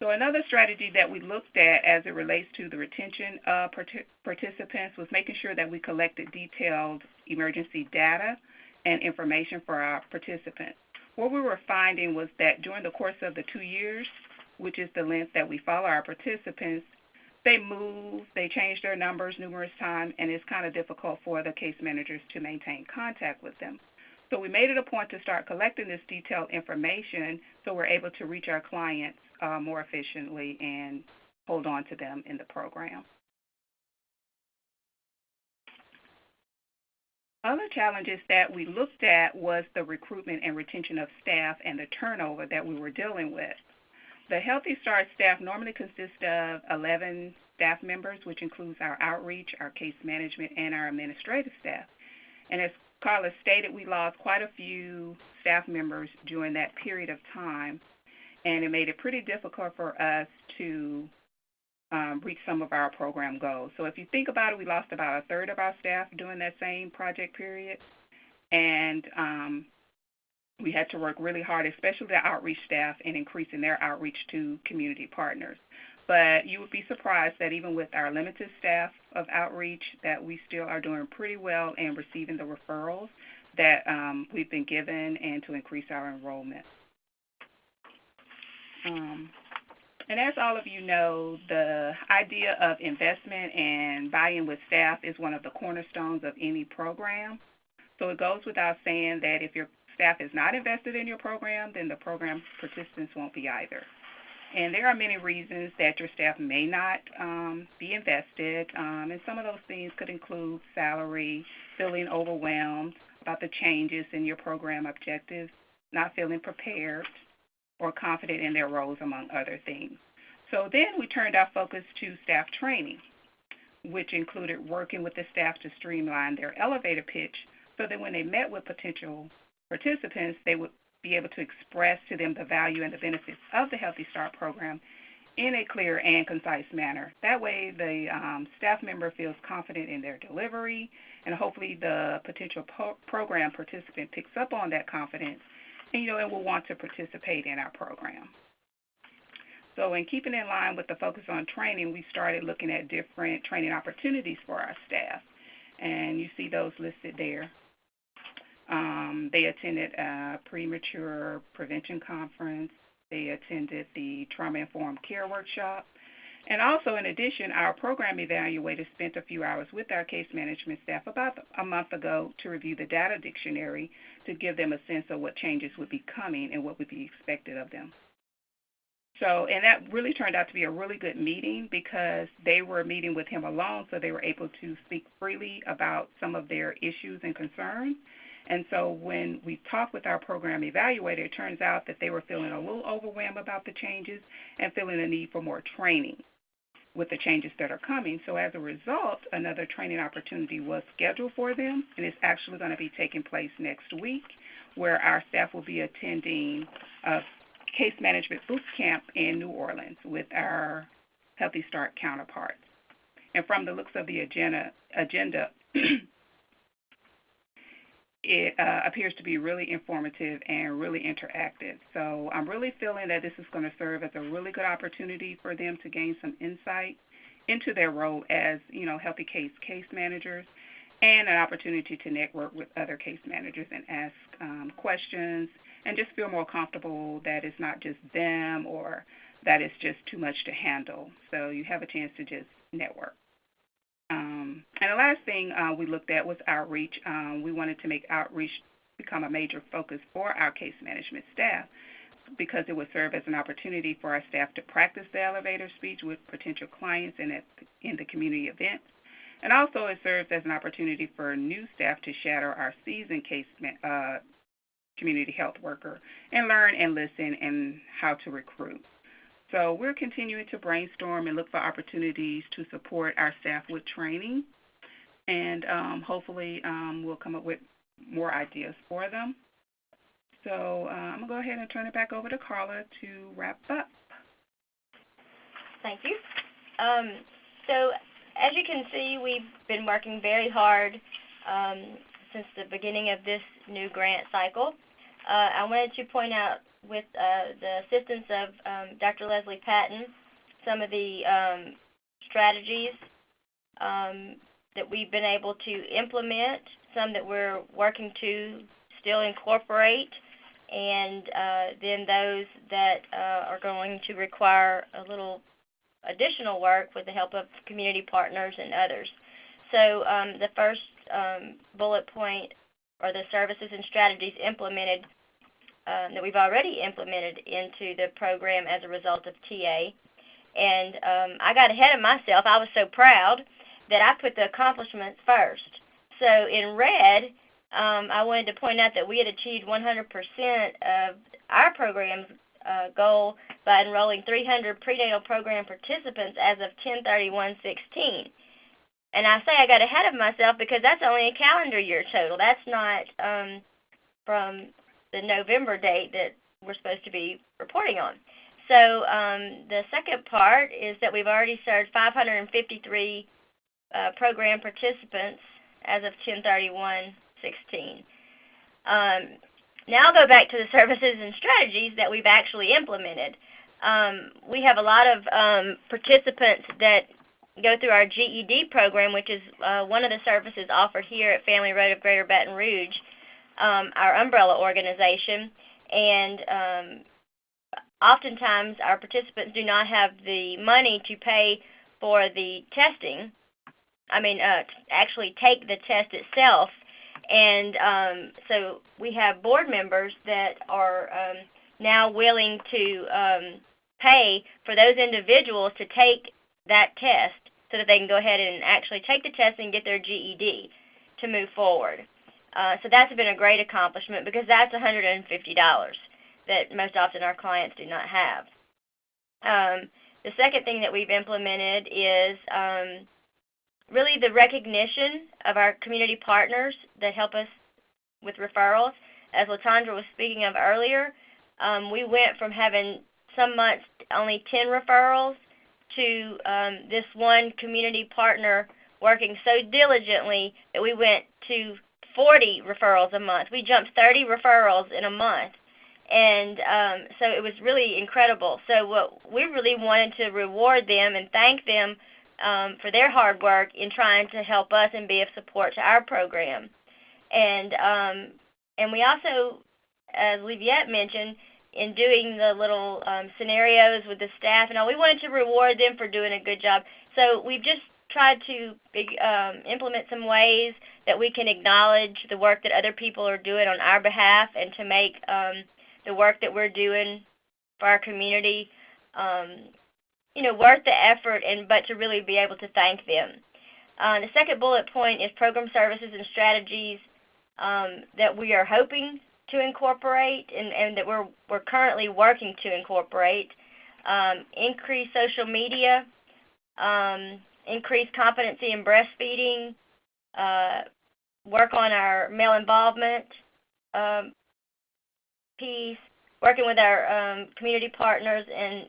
So another strategy that we looked at as it relates to the retention of participants was making sure that we collected detailed emergency data and information for our participants. What we were finding was that during the course of the 2 years, which is the length that we follow our participants, they move, they change their numbers numerous times, and it's kind of difficult for the case managers to maintain contact with them. So we made it a point to start collecting this detailed information so we're able to reach our clients more efficiently and hold on to them in the program. Other challenges that we looked at was the recruitment and retention of staff and the turnover that we were dealing with. The Healthy Start staff normally consists of 11 staff members, which includes our outreach, our case management, and our administrative staff. And as Carla stated, we lost quite a few staff members during that period of time, and it made it pretty difficult for us to reach some of our program goals. So if you think about it, we lost about 1/3 of our staff during that same project period, and we had to work really hard, especially the outreach staff, in increasing their outreach to community partners. But you would be surprised that even with our limited staff of outreach, that we still are doing pretty well in receiving the referrals that we've been given and to increase our enrollment. And as all of you know, the idea of investment and buy-in with staff is one of the cornerstones of any program. So it goes without saying that if your staff is not invested in your program, then the program participants won't be either. And there are many reasons that your staff may not be invested, and some of those things could include salary, feeling overwhelmed about the changes in your program objectives, not feeling prepared or confident in their roles, among other things. So then we turned our focus to staff training, which included working with the staff to streamline their elevator pitch so that when they met with potential participants, they would be able to express to them the value and the benefits of the Healthy Start program in a clear and concise manner. That way, the staff member feels confident in their delivery, and hopefully the potential program participant picks up on that confidence and will want to participate in our program. So in keeping in line with the focus on training, we started looking at different training opportunities for our staff, and you see those listed there. They attended a premature prevention conference. They attended the trauma-informed care workshop, And also, in addition, our program evaluator spent a few hours with our case management staff about a month ago to review the data dictionary to give them a sense of what changes would be coming and what would be expected of them. So, and that really turned out to be a really good meeting because they were meeting with him alone, so they were able to speak freely about some of their issues and concerns. And so when we talked with our program evaluator, it turns out that they were feeling a little overwhelmed about the changes and feeling a need for more training with the changes that are coming. So as a result, another training opportunity was scheduled for them, and it's actually going to be taking place next week, where our staff will be attending a case management boot camp in New Orleans with our Healthy Start counterparts. And from the looks of the agenda it appears to be really informative and really interactive. So I'm really feeling that this is going to serve as a really good opportunity for them to gain some insight into their role as, healthy case managers, and an opportunity to network with other case managers and ask questions and just feel more comfortable that it's not just them or that it's just too much to handle. So you have a chance to just network. And the last thing we looked at was outreach. We wanted to make outreach become a major focus for our case management staff because it would serve as an opportunity for our staff to practice the elevator speech with potential clients and in the community events. And also it serves as an opportunity for new staff to shadow our seasoned community health worker and learn and listen and how to recruit. So we're continuing to brainstorm and look for opportunities to support our staff with training, and hopefully we'll come up with more ideas for them. So I'm going to go ahead and turn it back over to Carla to wrap up. Thank you. So as you can see, we've been working very hard since the beginning of this new grant cycle. I wanted to point out, with the assistance of Dr. Leslie Patton, some of the strategies that we've been able to implement, some that we're working to still incorporate, and then those that are going to require a little additional work with the help of community partners and others. So the first bullet point are the services and strategies implemented that we've already implemented into the program as a result of TA. And I got ahead of myself. I was so proud that I put the accomplishments first. So in red, I wanted to point out that we had achieved 100% of our program's goal by enrolling 300 prenatal program participants as of 10/31/16. And I say I got ahead of myself because that's only a calendar year total. That's not from the November date that we're supposed to be reporting on. So the second part is that we've already served 553 program participants as of 10/31/16. Now I'll go back to the services and strategies that we've actually implemented. We have a lot of participants that go through our GED program, which is one of the services offered here at Family Road of Greater Baton Rouge, our umbrella organization. And oftentimes our participants do not have the money to pay for the testing, actually take the test itself. And so we have board members that are now willing to pay for those individuals to take that test so that they can go ahead and actually take the test and get their GED to move forward. So that's been a great accomplishment because that's $150 that most often our clients do not have. The second thing that we've implemented is really the recognition of our community partners that help us with referrals. As LaTondra was speaking of earlier, we went from having some months only 10 referrals to this one community partner working so diligently that we went to 40 referrals a month. We jumped 30 referrals in a month. And so it was really incredible. So what we really wanted to reward them and thank them for their hard work in trying to help us and be of support to our program. And we also, as Leviette mentioned, in doing the little scenarios with the staff and all. We wanted to reward them for doing a good job. So we've just tried to implement some ways that we can acknowledge the work that other people are doing on our behalf and to make the work that we're doing for our community, worth the effort, but to really be able to thank them. The second bullet point is program services and strategies that we are hoping to incorporate and that we're currently working to incorporate. Increase social media, increase competency in breastfeeding, work on our male involvement piece, working with our community partners, and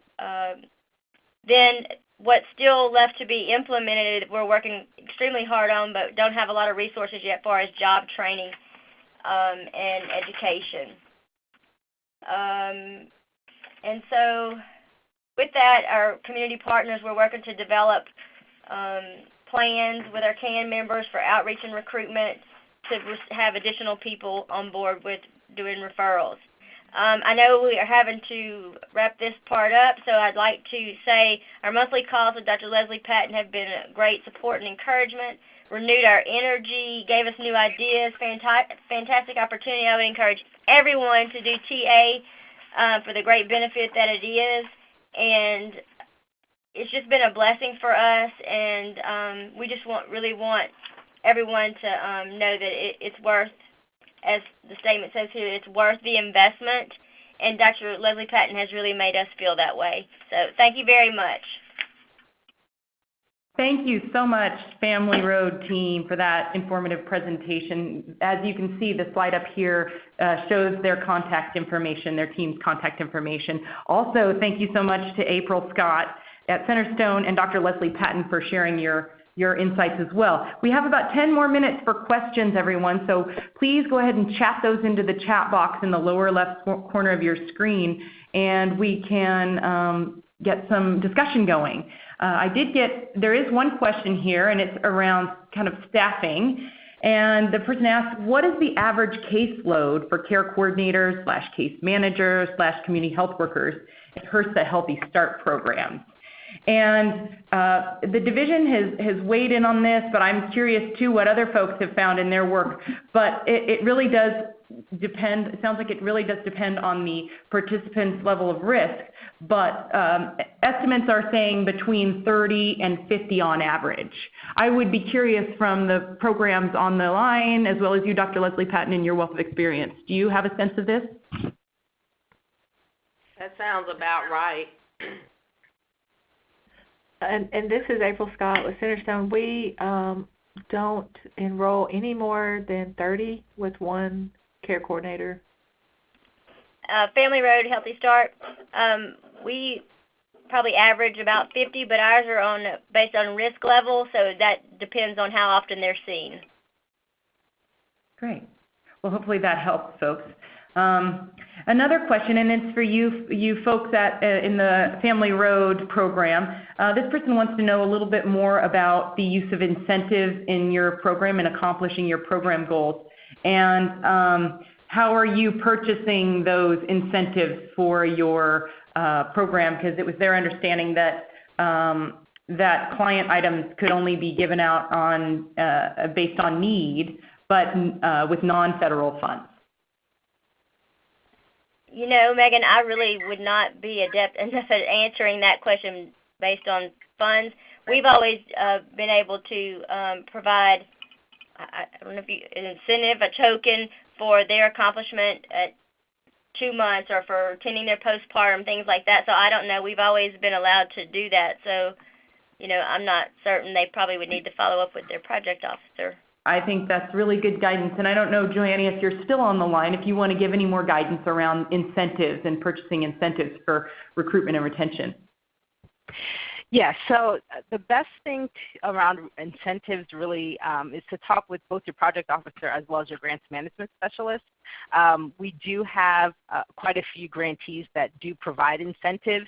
then what's still left to be implemented, we're working extremely hard on, but don't have a lot of resources yet, as far as job training and education. And so with that, our community partners, we're working to develop plans with our CAN members for outreach and recruitment to have additional people on board with doing referrals. I know we are having to wrap this part up, so I'd like to say our monthly calls with Dr. Leslie Patton have been a great support and encouragement, renewed our energy, gave us new ideas, fantastic opportunity. I would encourage everyone to do TA for the great benefit that it is, and it's just been a blessing for us, and we just really want everyone to know that it's worth, as the statement says here, it's worth the investment, and Dr. Leslie Patton has really made us feel that way. So thank you very much. Thank you so much, Family Road team, for that informative presentation. As you can see, the slide up here shows their contact information, their team's contact information. Also, thank you so much to April Scott at Centerstone and Dr. Leslie Patton for sharing your insights as well. We have about 10 more minutes for questions, everyone, so please go ahead and chat those into the chat box in the lower left corner of your screen, and we can get some discussion going. There is one question here, and it's around kind of staffing, and the person asked, what is the average caseload for care coordinators / case managers / community health workers at HRSA Healthy Start programs? And the division has weighed in on this, but I'm curious too what other folks have found in their work. But it really does depend, it sounds like it really does depend on the participant's level of risk. But estimates are saying between 30 and 50 on average. I would be curious from the programs on the line, as well as you, Dr. Leslie Patton, in your wealth of experience. Do you have a sense of this? That sounds about right. And this is April Scott with Centerstone. We don't enroll any more than 30 with one care coordinator. Family Road Healthy Start, we probably average about 50, but ours are based on risk level, so that depends on how often they're seen. Great. Well, hopefully that helps, folks. Another question, and it's for you folks in the Family Road program. This person wants to know a little bit more about the use of incentives in your program and accomplishing your program goals. And how are you purchasing those incentives for your program? Because it was their understanding that that client items could only be given out on based on need, but with non-federal funds. You know, Megan, I really would not be adept enough at answering that question based on funds. We've always been able to provide, I don't know if an incentive, a token for their accomplishment at 2 months or for attending their postpartum, things like that. So I don't know. We've always been allowed to do that. So, you know, I'm not certain. They probably would need to follow up with their project officer. I think that's really good guidance. And I don't know, Julianne, if you're still on the line, if you want to give any more guidance around incentives and purchasing incentives for recruitment and retention. Yes, so the best thing around incentives really is to talk with both your project officer as well as your grants management specialist. We do have quite a few grantees that do provide incentives,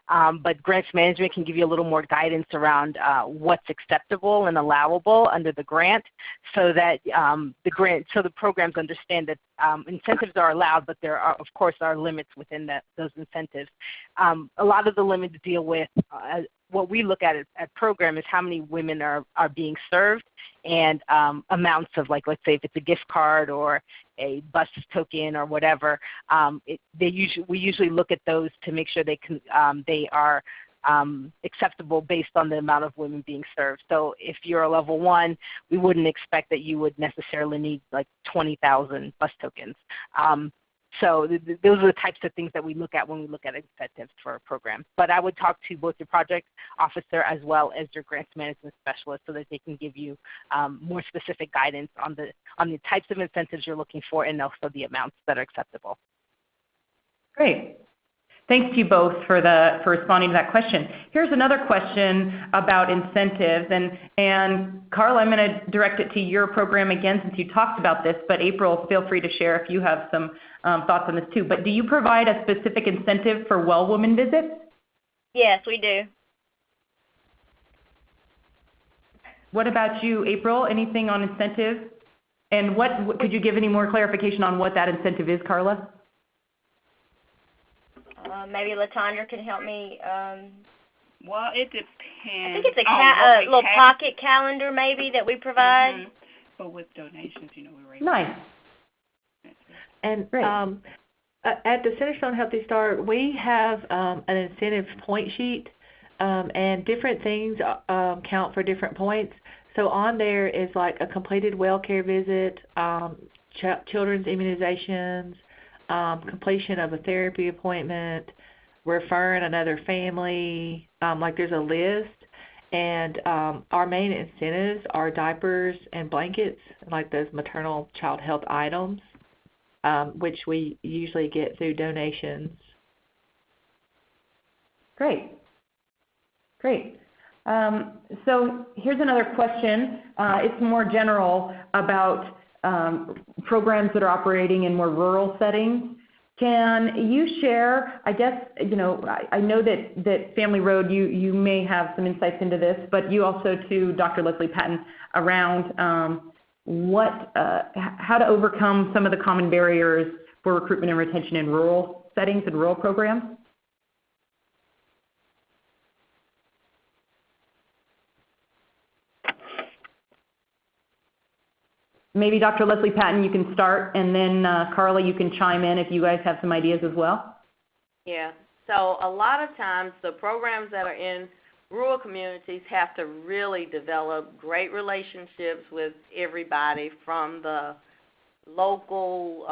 but grants management can give you a little more guidance around what's acceptable and allowable under the grant, so that the programs understand that incentives are allowed, but there are, of course, are limits within those incentives. A lot of the limits deal with what we look at program is how many women are being served, and amounts of, like, let's say if it's a gift card or a bus token or whatever. We usually look at those to make sure they are acceptable based on the amount of women being served. So if you're a level 1, we wouldn't expect that you would necessarily need like 20,000 bus tokens. So those are the types of things that we look at when we look at incentives for a program. But I would talk to both your project officer as well as your grants management specialist so that they can give you more specific guidance on the types of incentives you're looking for and also the amounts that are acceptable. Great. Thanks to you both for responding to that question. Here's another question about incentives, and Carla, I'm going to direct it to your program again since you talked about this, but April, feel free to share if you have some thoughts on this too. But do you provide a specific incentive for well woman visits? Yes, we do. What about you, April? Anything on incentive? And what could you give any more clarification on what that incentive is, Carla? Maybe LaTondra can help me. Well, it depends. I think it's a little pocket calendar maybe that we provide. Mm-hmm. But with donations, we raise. Nice. And at the Centerstone Healthy Start, we have an incentive point sheet, and different things count for different points. So on there is like a completed well care visit, children's immunizations, completion of a therapy appointment, referring another family, like there's a list. And our main incentives are diapers and blankets, like those maternal child health items, which we usually get through donations. Great. So here's another question. It's more general about programs that are operating in more rural settings. Can you share, I guess, I know that Family Road, you may have some insights into this, but you also too, Dr. Leslie Patton, around how to overcome some of the common barriers for recruitment and retention in rural settings and rural programs? Maybe Dr. Leslie Patton, you can start, and then Carla, you can chime in if you guys have some ideas as well. Yeah. So a lot of times the programs that are in rural communities have to really develop great relationships with everybody, from the local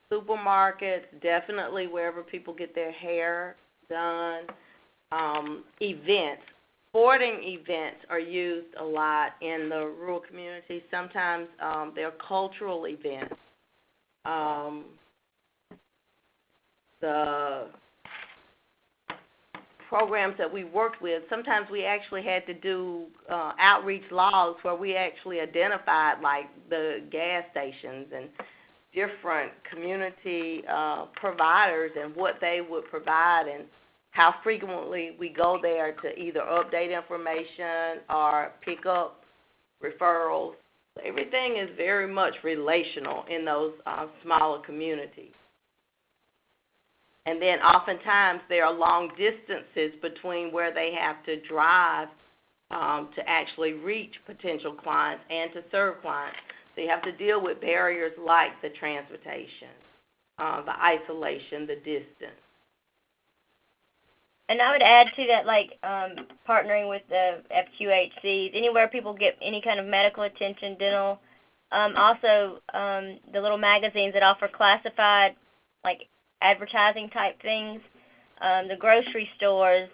supermarkets, definitely wherever people get their hair done, events. Sporting events are used a lot in the rural communities. Sometimes they're cultural events. The programs that we worked with, sometimes we actually had to do outreach logs where we actually identified like the gas stations and different community providers and what they would provide and how frequently we go there to either update information or pick up referrals. Everything is very much relational in those smaller communities. And then oftentimes there are long distances between where they have to drive to actually reach potential clients and to serve clients. So you have to deal with barriers like the transportation, the isolation, the distance. And I would add to that, like partnering with the FQHCs, anywhere people get any kind of medical attention, dental. Also, the little magazines that offer classified, like advertising type things. The grocery stores,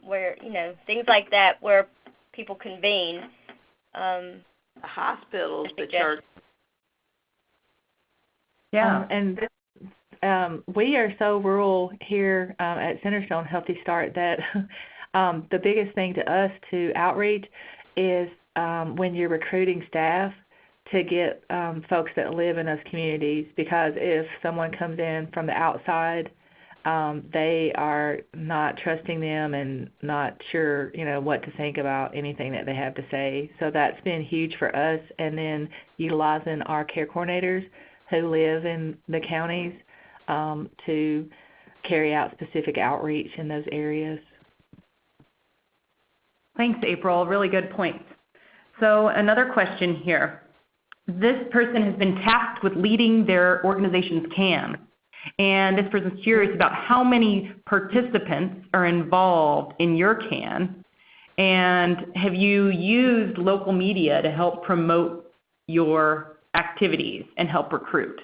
where things like that, where people convene. The hospitals, the church. Yeah, and we are so rural here at Centerstone Healthy Start that the biggest thing to us to outreach is when you're recruiting staff to get folks that live in those communities, because if someone comes in from the outside, they are not trusting them and not sure, what to think about anything that they have to say. So that's been huge for us. And then utilizing our care coordinators who live in the counties to carry out specific outreach in those areas. Thanks, April. Really good points. So another question here. This person has been tasked with leading their organization's CAN. And this person's curious about how many participants are involved in your CAN, and have you used local media to help promote your activities and help recruit?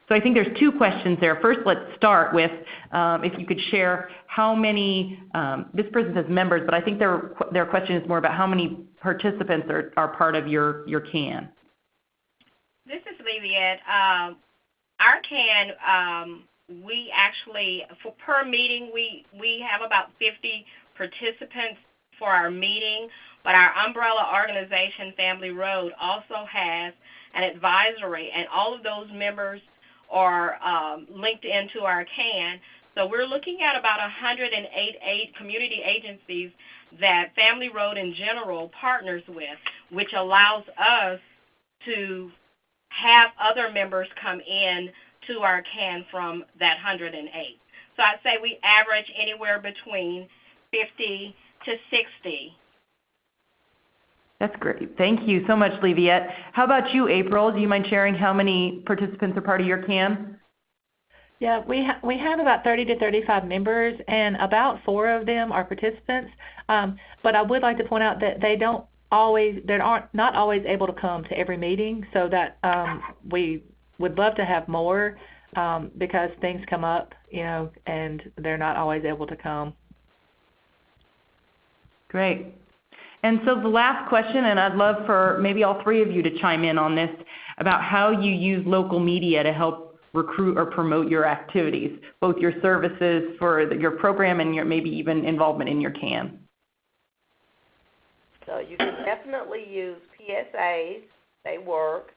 So I think there's two questions there. First, let's start with if you could share how many, this person says members, but I think their question is more about how many participants are part of your CAN. This is Leviette. Our CAN, we actually, per meeting, we have about 50 participants for our meeting, but our umbrella organization, Family Road, also has an advisory, and all of those members are linked into our CAN. So we're looking at about 108 community agencies that Family Road in general partners with, which allows us to have other members come in to our CAN from that 108. So I'd say we average anywhere between 50 to 60. That's great. Thank you so much, Leviette. How about you, April? Do you mind sharing how many participants are part of your CAN? Yeah, we have about 30 to 35 members, and about 4 of them are participants. But I would like to point out that they're not always able to come to every meeting, so that we would love to have more because things come up, and they're not always able to come. Great. And so the last question, and I'd love for maybe all 3 of you to chime in on this, about how you use local media to help recruit or promote your activities, both your services for your program and your maybe even involvement in your CAN. So you can definitely use PSAs. They work.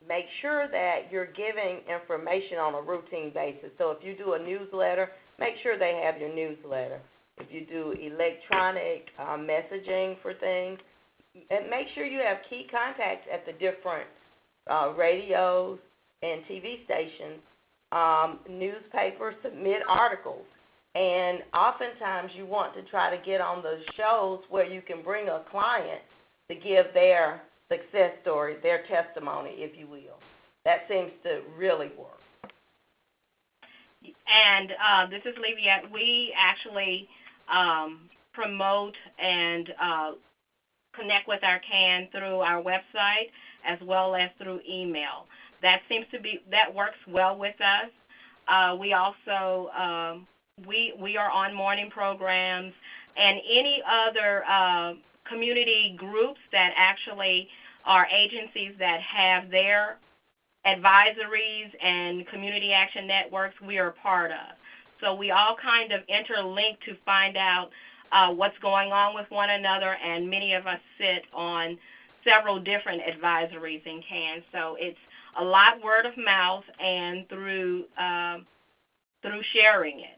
Make sure that you're giving information on a routine basis. So if you do a newsletter, make sure they have your newsletter. If you do electronic messaging for things, and make sure you have key contacts at the different radios and TV stations, newspapers, submit articles. And oftentimes you want to try to get on those shows where you can bring a client to give their success story, their testimony, if you will. That seems to really work. And this is Leviette. We actually promote and connect with our CAN through our website as well as through email. That works well with us. We also we are on morning programs and any other community groups that actually are agencies that have their advisories and community action networks we are a part of. So we all kind of interlink to find out what's going on with one another, and many of us sit on several different advisories in CAN. So it's a lot word of mouth and through sharing it.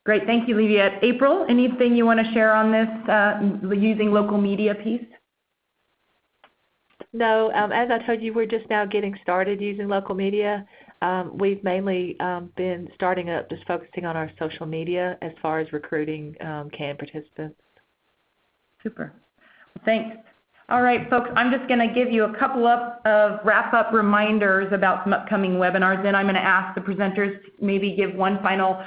Great. Thank you, Leviette. April, anything you want to share on this using local media piece? No, as I told you, we're just now getting started using local media. We've mainly been starting up just focusing on our social media as far as recruiting CAN participants. Super. Well, thanks. All right, folks, I'm just going to give you a couple of wrap-up reminders about some upcoming webinars. Then I'm going to ask the presenters to maybe give one final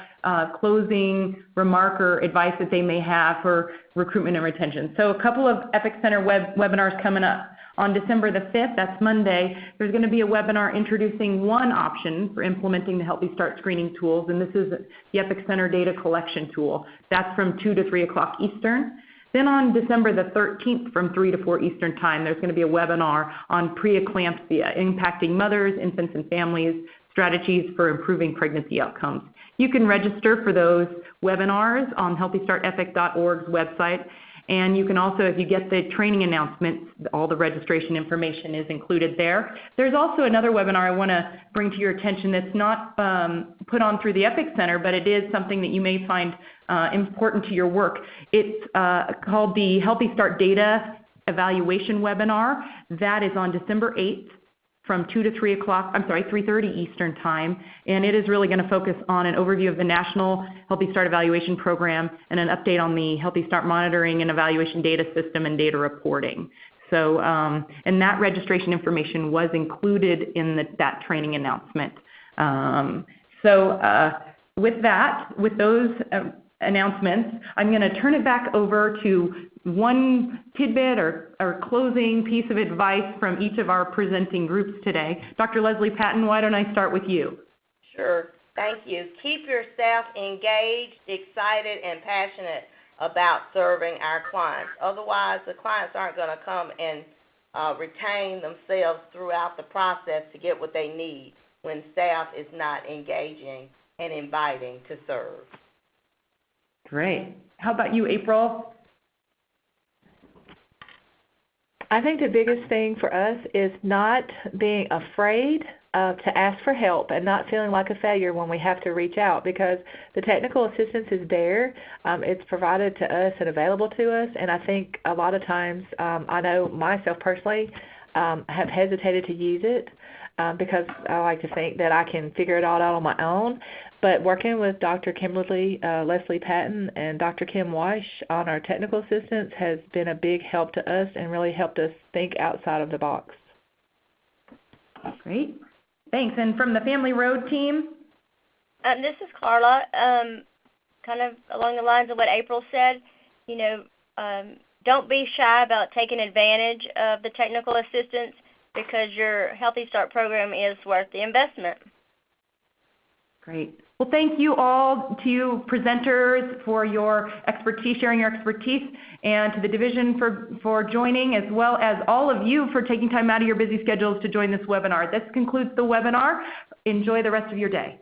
closing remark or advice that they may have for recruitment and retention. So a couple of Epic Center webinars coming up. On December the 5th, that's Monday, there's going to be a webinar introducing one option for implementing the Healthy Start screening tools, and this is the Epic Center data collection tool. That's from 2 to 3 o'clock Eastern. Then on December the 13th from 3 to 4 Eastern Time, there's going to be a webinar on preeclampsia, impacting mothers, infants, and families, strategies for improving pregnancy outcomes. You can register for those webinars on healthystartepic.org's website. And you can also, if you get the training announcements, all the registration information is included there. There's also another webinar I want to bring to your attention that's not put on through the Epic Center, but it is something that you may find important to your work. It's called the Healthy Start Data Evaluation Webinar. That is on December 8th. From 2 to 3 o'clock, 3:30 Eastern Time, and it is really going to focus on an overview of the National Healthy Start Evaluation Program and an update on the Healthy Start Monitoring and Evaluation Data System and data reporting. So, and that registration information was included in that training announcement. With those announcements, I'm going to turn it back over to one tidbit or closing piece of advice from each of our presenting groups today. Dr. Leslie Patton, why don't I start with you? Sure. Thank you. Keep your staff engaged, excited, and passionate about serving our clients. Otherwise, the clients aren't going to come and retain themselves throughout the process to get what they need when staff is not engaging and inviting to serve. Great. How about you, April? I think the biggest thing for us is not being afraid to ask for help and not feeling like a failure when we have to reach out, because the technical assistance is there. It's provided to us and available to us, and I think a lot of times, I know myself personally, have hesitated to use it because I like to think that I can figure it all out on my own. But working with Dr. Kimberly Leslie Patton and Dr. Kim Weish on our technical assistance has been a big help to us and really helped us think outside of the box. Great. Thanks. And from the Family Road team? This is Carla. Kind of along the lines of what April said, don't be shy about taking advantage of the technical assistance, because your Healthy Start program is worth the investment. Great. Well, thank you all to you presenters for your expertise, sharing your expertise, and to the division for joining, as well as all of you for taking time out of your busy schedules to join this webinar. This concludes the webinar. Enjoy the rest of your day.